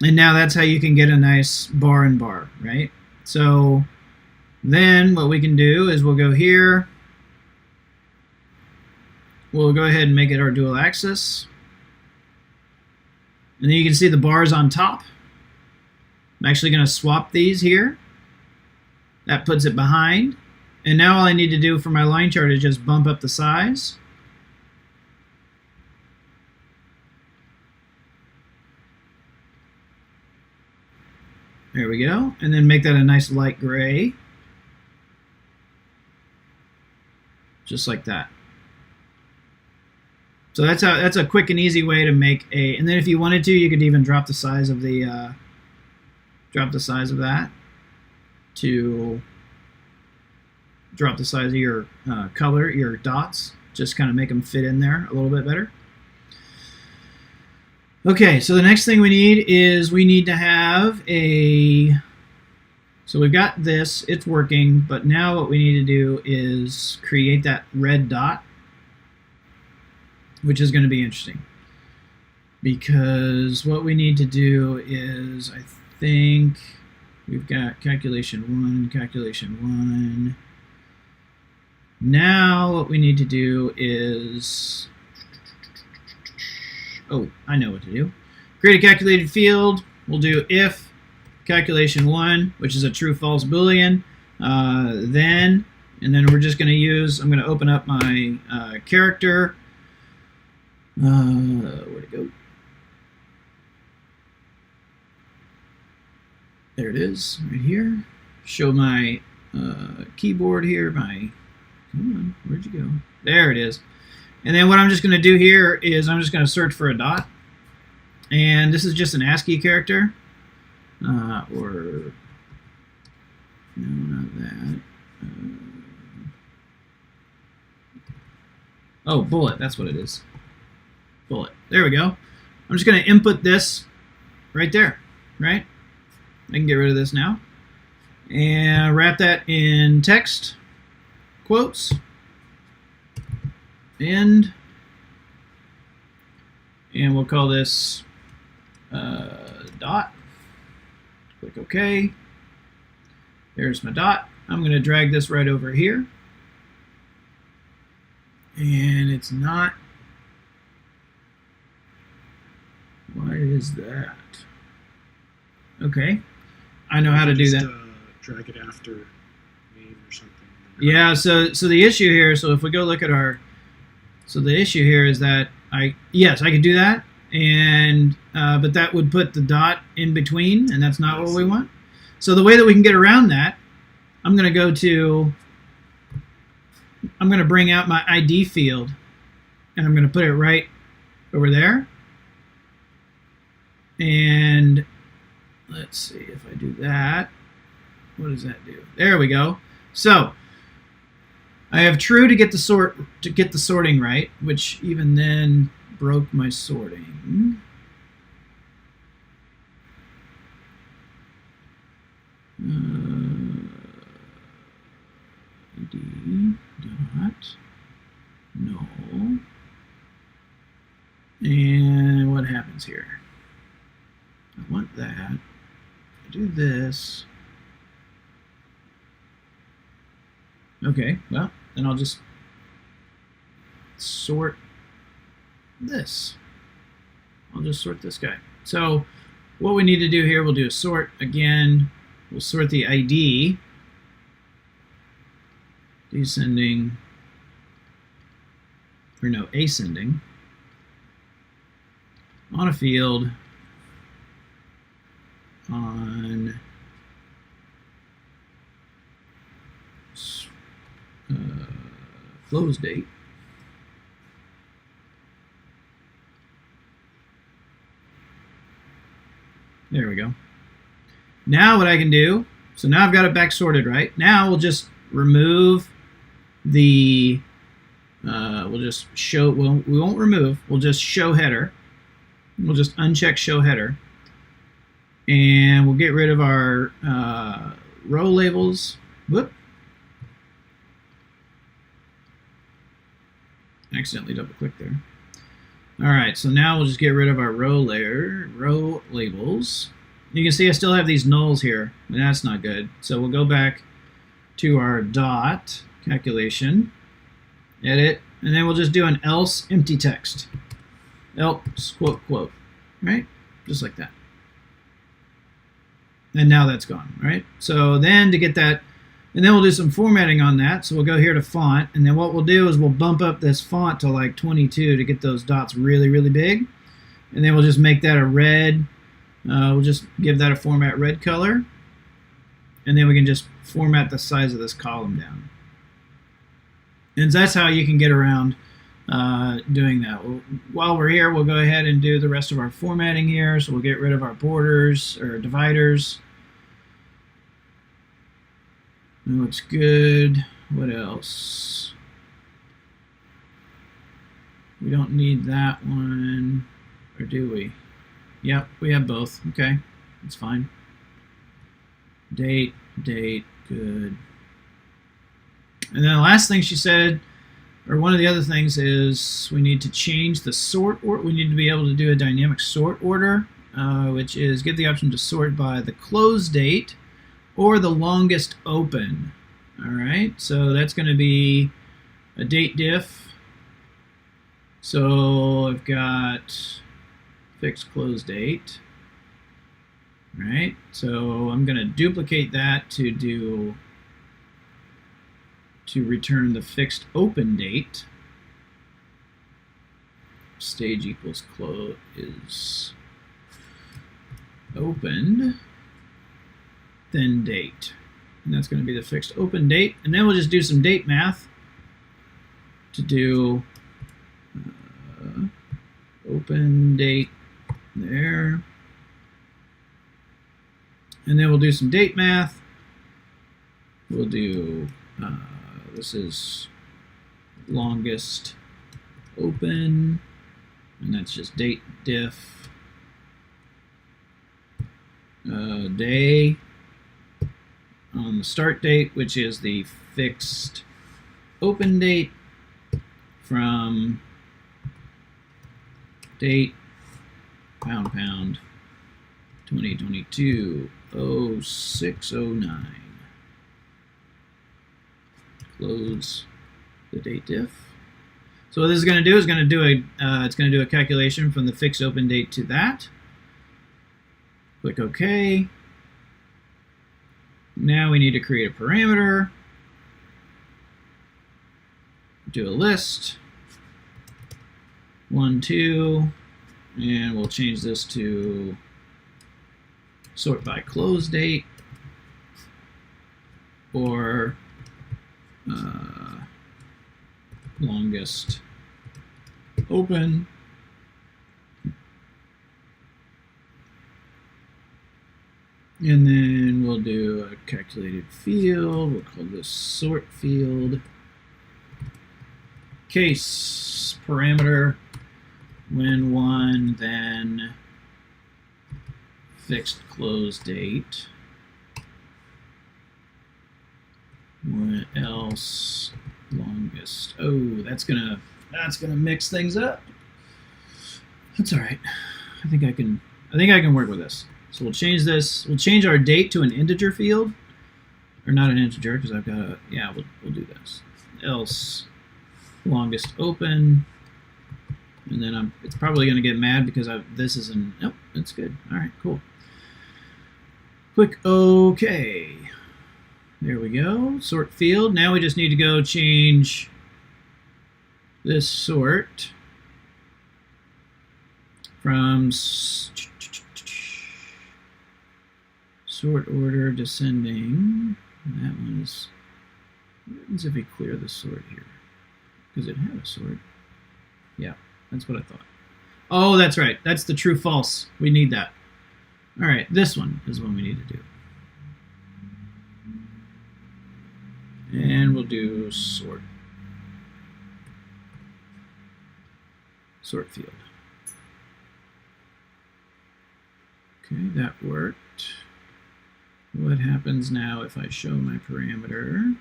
And now that's how you can get a nice bar and bar, right? So then what we can do is we'll go here. We'll go ahead and make it our dual axis. And then you can see the bars on top. I'm actually going to swap these here. That puts it behind. And now all I need to do for my line chart is just bump up the size. There we go. And then make that a nice light gray. Just like that. So that's a quick and easy way to make a, and then if you wanted to, you could even drop the size of the that to drop the size of your color, your dots, just kind of make them fit in there a little bit better. Okay, so the next thing we need is we need to have a, so we've got this, it's working, but now what we need to do is create that red dot, which is going to be interesting. Because what we need to do is, I think, we've got calculation 1. Now what we need to do is, oh, I know what to do. Create a calculated field. We'll do if calculation 1, which is a true-false boolean, then, and then we're just going to use, I'm going to open up my character. Where'd it go? There it is, right here. Show my keyboard here. Come on, where'd you go? There it is. And then what I'm just going to do here is I'm just going to search for a dot. And this is just an ASCII character. Or, no, not that. Oh, bullet, that's what it is. Bullet. There we go. I'm just going to input this right there, right? I can get rid of this now. And wrap that in text, quotes, end, and we'll call this dot. Click OK. There's my dot. I'm going to drag this right over here. And it's not. Why is that? Okay. I know how to do that. Drag it after name or something. Yeah, so the issue here, so if we go look at our, so the issue here is that yes, I could do that, and but that would put the dot in between, and that's not what we want. So the way that we can get around that, I'm going to bring out my ID field, and I'm going to put it right over there. And let's see if I do that. What does that do? There we go. So I have true to get the sorting right, which even then broke my sorting. ID dot null. And what happens here? I want that. I do this. Okay, well, then I'll just sort this. I'll just sort this guy. So what we need to do here, we'll do a sort again. We'll sort the ID. Descending, or no, ascending on a field on close date. There we go. Now what I can do, so now I've got it back sorted, right? Now we'll just remove the we'll just show, we won't remove, we'll just show header. We'll just uncheck show header, and we'll get rid of our row labels. Whoop. Accidentally double click there. All right, so now we'll just get rid of our row labels. You can see I still have these nulls here, and that's not good. So we'll go back to our dot calculation, edit, and then we'll just do an else empty text. Else quote quote, right? Just like that. And now that's gone, right? So then to get that, and then we'll do some formatting on that. So we'll go here to font, and then what we'll do is we'll bump up this font to like 22 to get those dots really, really big. And then we'll just make that a red. We'll just give that a format red color. And then we can just format the size of this column down. And that's how you can get around doing that. While we're here, we'll go ahead and do the rest of our formatting here. So we'll get rid of our borders or dividers. That looks good. What else? We don't need that one, or do we? Yep, we have both. Okay, that's fine. Date, good. And then the last thing she said, or one of the other things, is we need to change the sort, or we need to be able to do a dynamic sort order, which is get the option to sort by the close date or the longest open. All right, so that's going to be a date diff. So I've got fixed close date. All right, so I'm going to duplicate that to return the fixed open date. Stage equals close is opened, then date. And that's going to be the fixed open date. And then we'll just do some date math to do open date there. And then we'll do some date math. We'll do, this is longest open, and that's just date diff day on the start date, which is the fixed open date from date pound 2022 0609. Close the date diff. So what this is going to do is it's going to do a calculation from the fixed open date to that. Click OK. Now we need to create a parameter. Do a list. 1, 2, and we'll change this to sort by close date or longest open. And then we'll do a calculated field. We'll call this sort field. Case parameter when 1, then fixed close date. What else? Longest. Oh, that's gonna mix things up. That's all right. I think I can work with this. So we'll change this. We'll change our date to an integer field, or not an integer, because I've got a, yeah. We'll do this. Else longest open, and then it's probably going to get mad because this is an, nope, that's good. All right, cool. Click OK. There we go. Sort field. Now we just need to go change this sort from sort order descending. That one's, what happens if we clear the sort here? Because it had a sort. Yeah, that's what I thought. Oh, that's right. That's the true false. We need that. All right, this one is one we need to do. And we'll do sort sort field. Okay, that worked. What happens now if I show my parameter?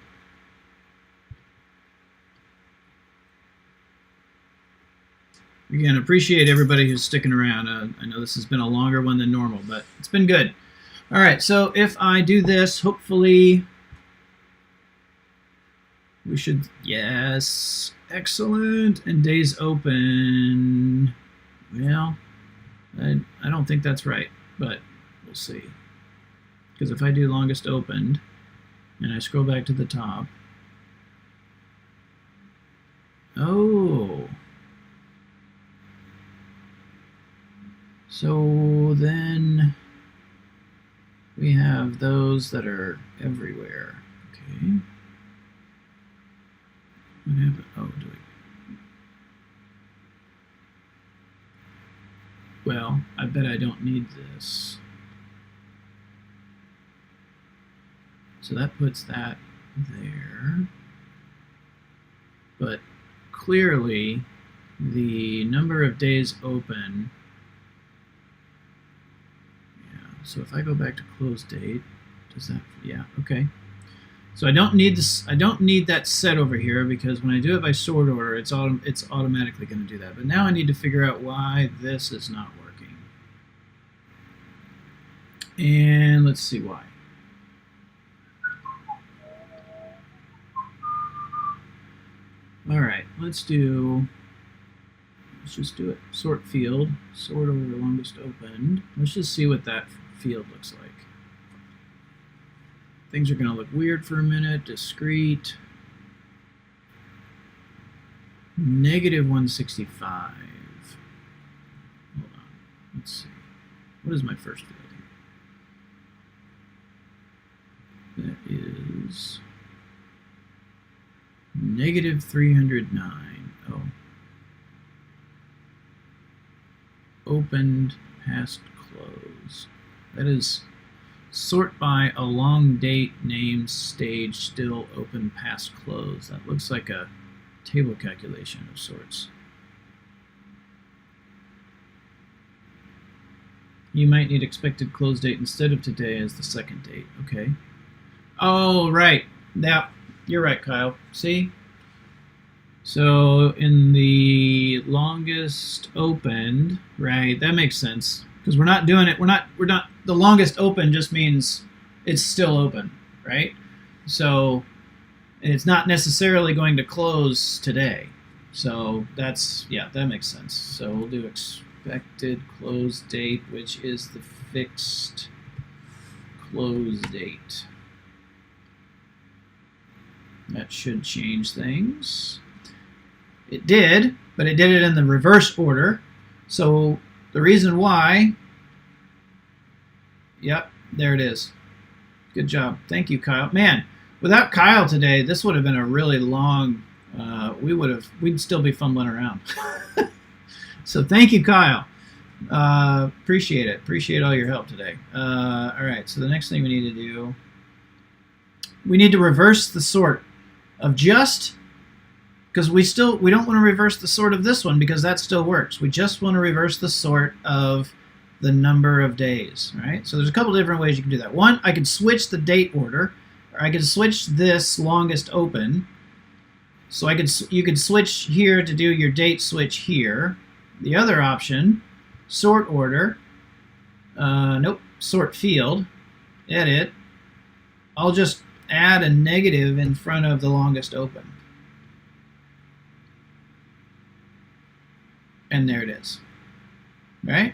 Again, appreciate everybody who's sticking around. I know this has been a longer one than normal, but it's been good. All right, so if I do this, hopefully we should, yes, excellent. And days open, well, I don't think that's right, but we'll see. Because if I do longest opened, and I scroll back to the top, oh, so then we have those that are everywhere. Okay. What happened? Oh, do I? Well, I bet I don't need this. So that puts that there. But clearly, the number of days open. So if I go back to close date, does that, yeah, okay. So I don't need this, I don't need that set over here because when I do it by sort order, it's automatically going to do that. But now I need to figure out why this is not working. And let's see why. All right, let's just do it. Sort field, sort order longest opened. Let's just see what that field looks like. Things are going to look weird for a minute. Discrete. Negative 165. Hold on. Let's see. What is my first field here? That is negative 309. Oh. Opened past close. That is sort by a long date, name, stage, still open past close. That looks like a table calculation of sorts. You might need expected close date instead of today as the second date. Okay. Oh, right. Yeah, you're right, Kyle. See? So in the longest opened, right, that makes sense. Because we're not doing it, we're not, the longest open just means it's still open, right? So, and it's not necessarily going to close today. So that's, yeah, that makes sense. So we'll do expected close date, which is the fixed close date. That should change things. It did, but it did it in the reverse order. So the reason why, yep, there it is. Good job. Thank you, Kyle. Man, without Kyle today, this would have been a really long, we'd still be fumbling around. So thank you, Kyle. Appreciate it. Appreciate all your help today. All right, so the next thing we need to do, we need to reverse the sort of just, because we don't want to reverse the sort of this one because that still works. We just want to reverse the sort of the number of days, right? So there's a couple different ways you can do that. One, I could switch the date order, or I could switch this longest open. So you could switch here to do your date switch here. The other option, sort order, nope, sort field, edit. I'll just add a negative in front of the longest open. And there it is, right?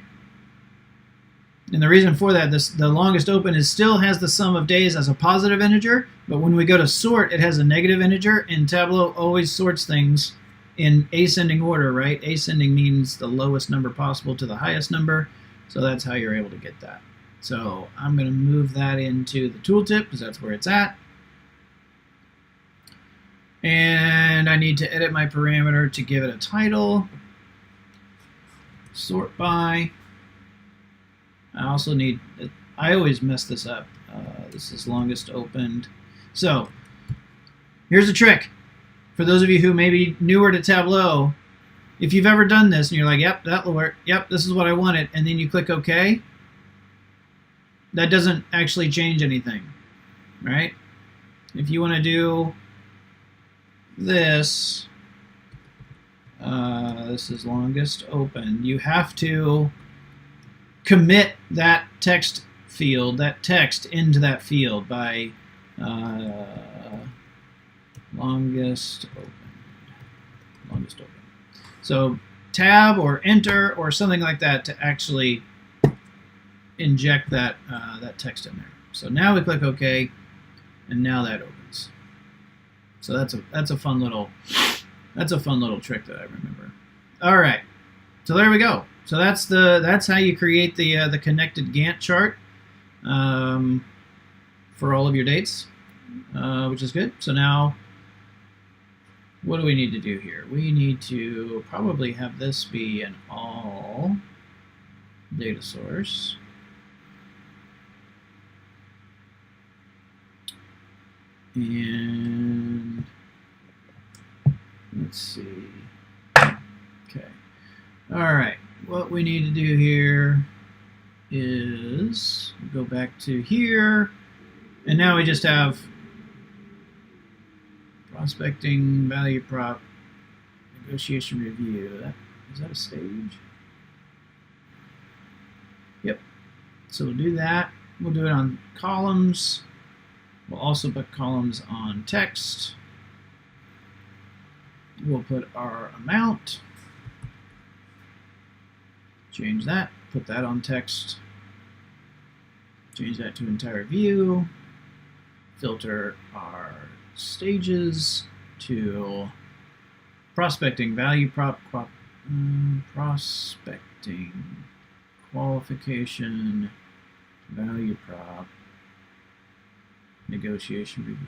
And the reason for that, the longest open still has the sum of days as a positive integer, but when we go to sort, it has a negative integer, and Tableau always sorts things in ascending order, right? Ascending means the lowest number possible to the highest number, so that's how you're able to get that. So I'm going to move that into the tooltip because that's where it's at. And I need to edit my parameter to give it a title. Sort by. I also need, I always mess this up. This is longest opened. So here's a trick. For those of you who may be newer to Tableau, if you've ever done this and you're like, yep, that'll work, yep, this is what I wanted, and then you click OK, that doesn't actually change anything, right? If you want to do this, this is longest open, you have to commit that text field, that text into that field by longest open. So tab or enter or something like that to actually inject that that text in there. So now we click OK, and now that opens. So that's a fun little trick that I remember. All right, so there we go. So that's how you create the connected Gantt chart for all of your dates, which is good. So now, what do we need to do here? We need to probably have this be an all data source. And let's see. Okay. All right. What we need to do here is go back to here, and now we just have prospecting, value prop, negotiation review. Is that a stage? Yep. So we'll do that. We'll do it on columns. We'll also put columns on text. We'll put our amount. Change that. Put that on text. Change that to entire view. Filter our stages to prospecting, value prop, prospecting, qualification, value prop, negotiation review.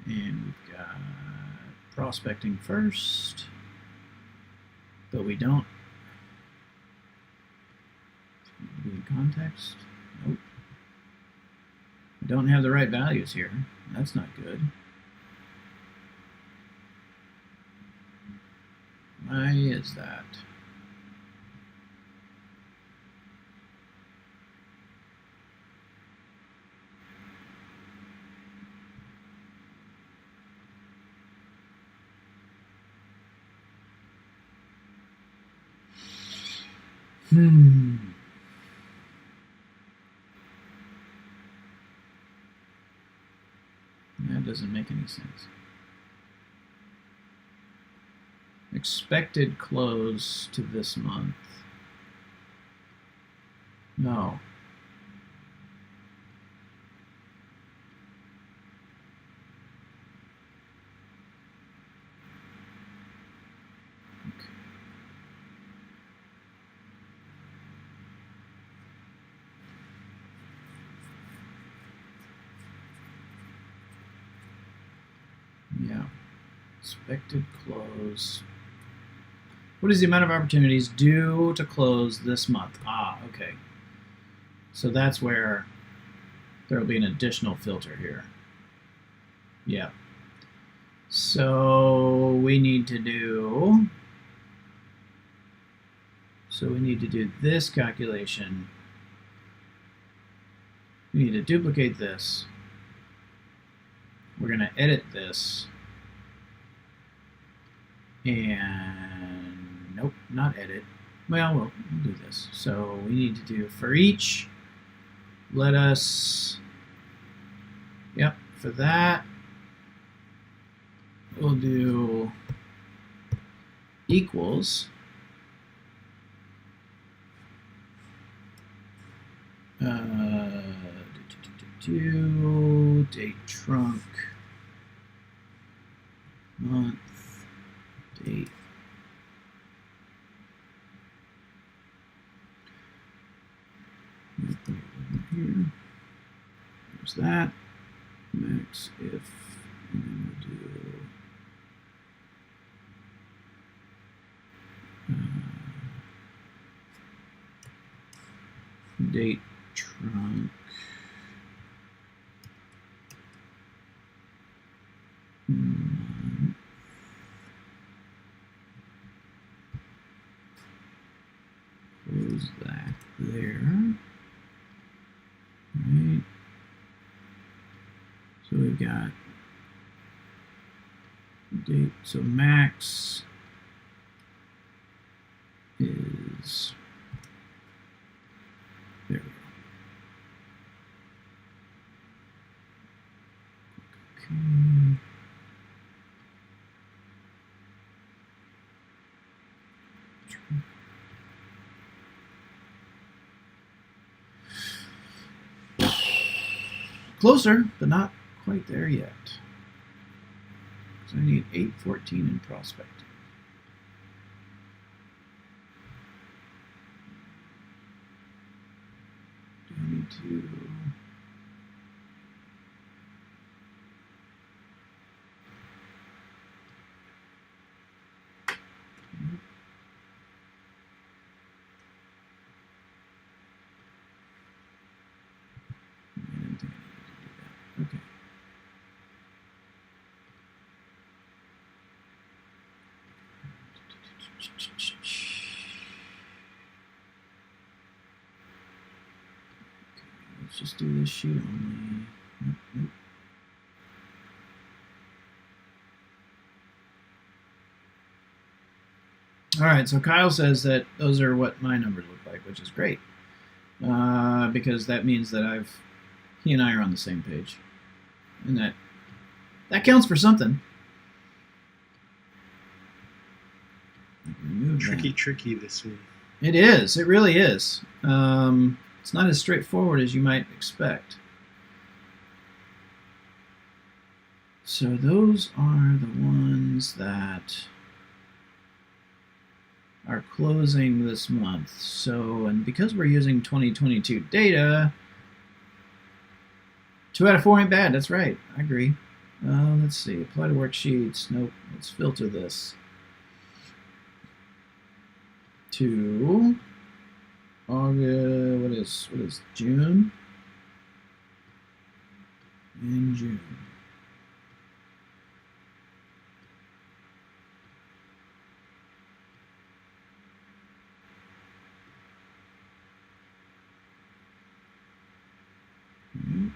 And we've got prospecting first, but we don't be in context. Nope. We don't have the right values here. That's not good. Why is that? That doesn't make any sense. Expected close to this month. No. Yeah. Expected close. What is the amount of opportunities due to close this month? Ah, okay. So that's where there will be an additional filter here. Yeah. So we need to do this calculation. We need to duplicate this. We're going to edit this. And nope, not edit. Well, we'll do this. So we need to do for each. Let us, yep, for that, we'll do equals date trunk month date here. There's that max if, and then we'll do date trunk Close that there. Right. So we've got date. So max is there. We go. Okay. Closer, but not quite there yet. So I need 814 in prospecting. Do I need to? I didn't think I needed to do that. Okay. Let's just do this sheet only. Nope. All right, so Kyle says that those are what my numbers look like, which is great, because that means that he and I are on the same page, and that counts for something. Tricky this one. It is. It really is. It's not as straightforward as you might expect. So those are the ones that are closing this month. So, and because we're using 2022 data, 2 out of 4 ain't bad. That's right. I agree. Let's see. Apply to worksheets. Nope. Let's filter this to August. What is June? In June. And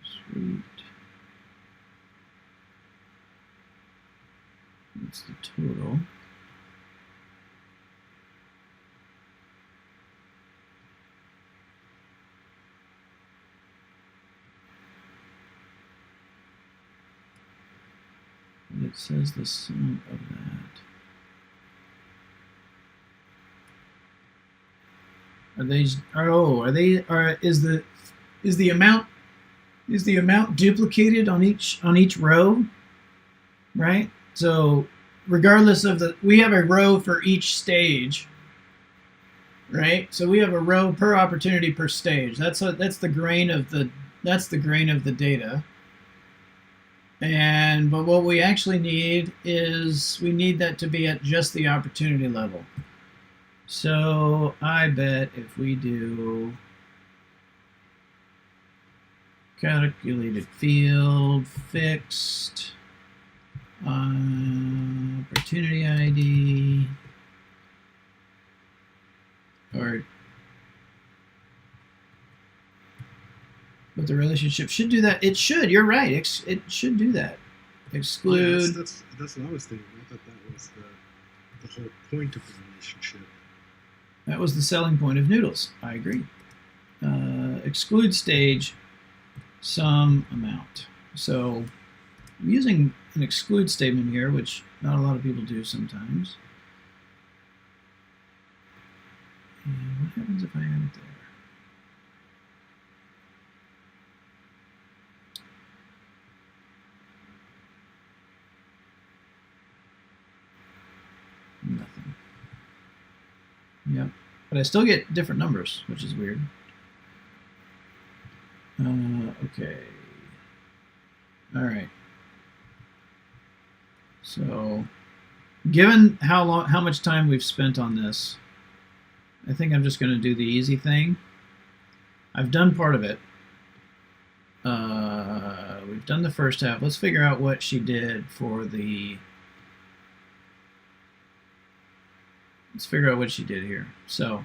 sweet. That's the total. And it says the sum of that. Is the amount duplicated on each row? Right? So regardless of we have a row for each stage, right? So we have a row per opportunity per stage. That's the grain of the data. But what we actually need is we need that to be at just the opportunity level. So I bet if we do calculated field fixed opportunity ID but the relationship should do that. It should. You're right. It should do that. Exclude. Yeah, that's what I was thinking. I thought that was the whole point of the relationship. That was the selling point of Noodles. I agree. Exclude stage some amount. So I'm using an exclude statement here, which not a lot of people do sometimes. And what happens if I add it there? Nothing. Yep. But I still get different numbers, which is weird. Okay. All right. So Given how much time we've spent on this, I think I'm just going to do the easy thing. I've done part of it. We've done the first half. Let's figure out what she did for the. Let's figure out what she did here. So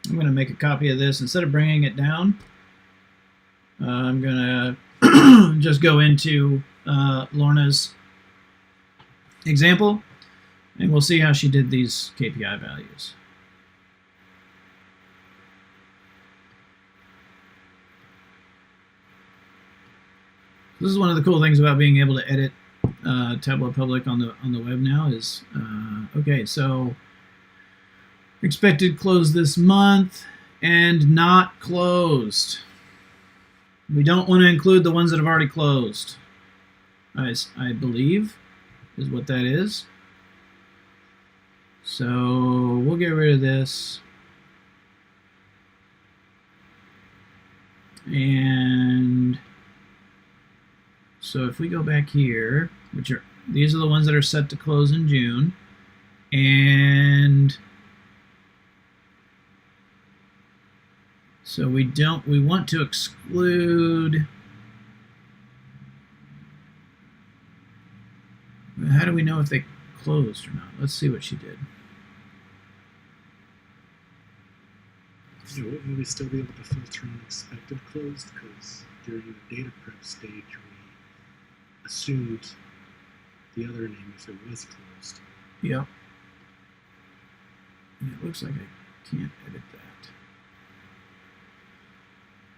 I'm going to make a copy of this. Instead of bringing it down, I'm going to just go into Lorna's example, and we'll see how she did these KPI values. This is one of the cool things about being able to edit Tableau Public on the web now is, okay, so expected close this month and not closed. We don't want to include the ones that have already closed, I believe is what that is. So we'll get rid of this. And so if we go back here, these are the ones that are set to close in June, and so we want to exclude. How do we know if they closed or not? Let's see what she did. Will we still be able to filter on expected closed? Because during the data prep stage, we assumed the other name if it was closed. Yep. And it looks like I can't edit that.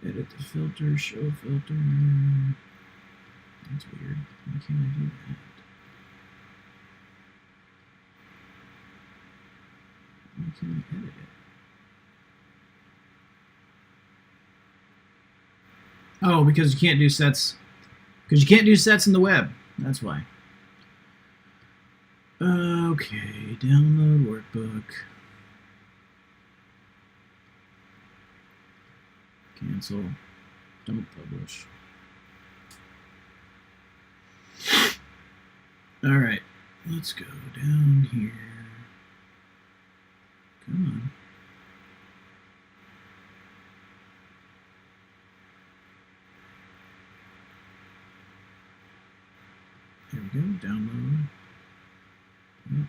Edit the filter, show filter. That's weird. Why can't I do that? Why can't I edit it? Oh, because you can't do sets. Because you can't do sets in the web. That's why. Okay, download workbook. Cancel. Don't publish. All right, let's go down here. Come on. There we go, download. Yep.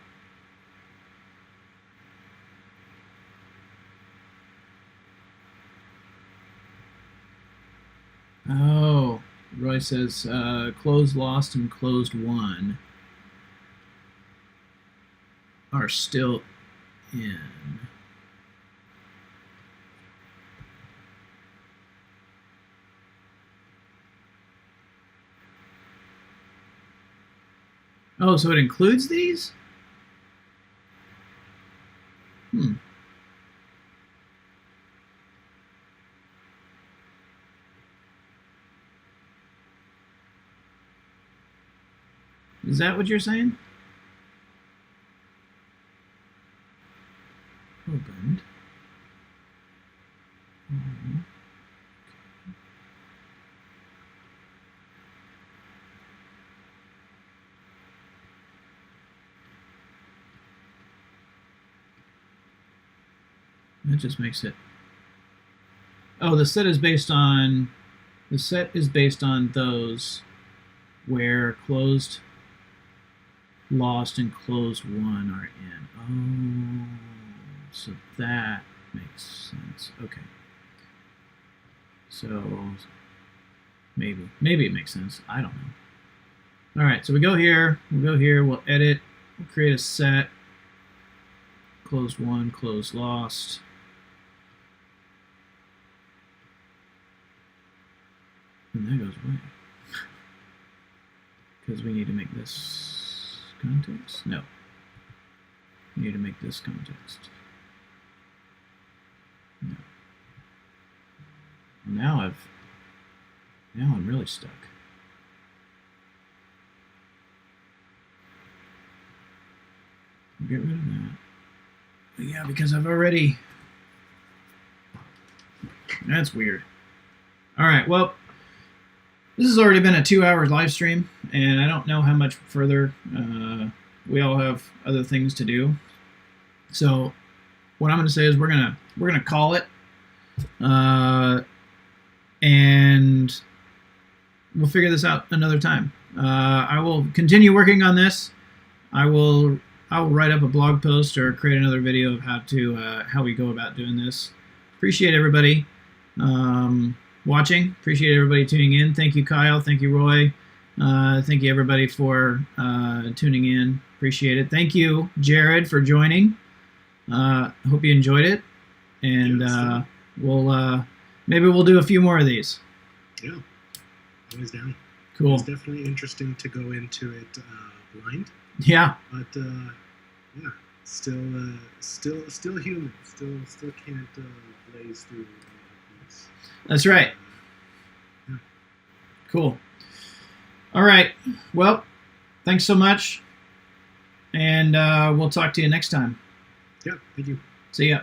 Oh, Roy says closed lost and closed won are still in. Oh, so it includes these? Is that what you're saying? Opened. That just makes it. Oh, the set is based on those where closed, lost, and closed won are in. Oh, so that makes sense. Okay. So maybe it makes sense. I don't know. All right, so we go here. We'll edit. We'll create a set. Closed won, closed lost. And that goes away. Because we need to make this context? No. We need to make this context. No. Now I'm really stuck. Get rid of that. But yeah, because I've already. That's weird. All right, well. This has already been a 2-hour live stream, and I don't know how much further we all have other things to do. So what I'm going to say is we're gonna call it, and we'll figure this out another time. I will continue working on this. I will write up a blog post or create another video of how we go about doing this. Appreciate everybody watching. Appreciate everybody tuning in. Thank you, Kyle. Thank you, Roy. Thank you, everybody, for tuning in. Appreciate it. Thank you, Jared, for joining. Hope you enjoyed it, and maybe we'll do a few more of these. Yeah, always down. Cool. It's definitely interesting to go into it blind. Yeah. But yeah, still human. Still can't blaze through these. That's right. Yeah. Cool. All right. Well, thanks so much, and we'll talk to you next time. Yeah. Thank you. See ya.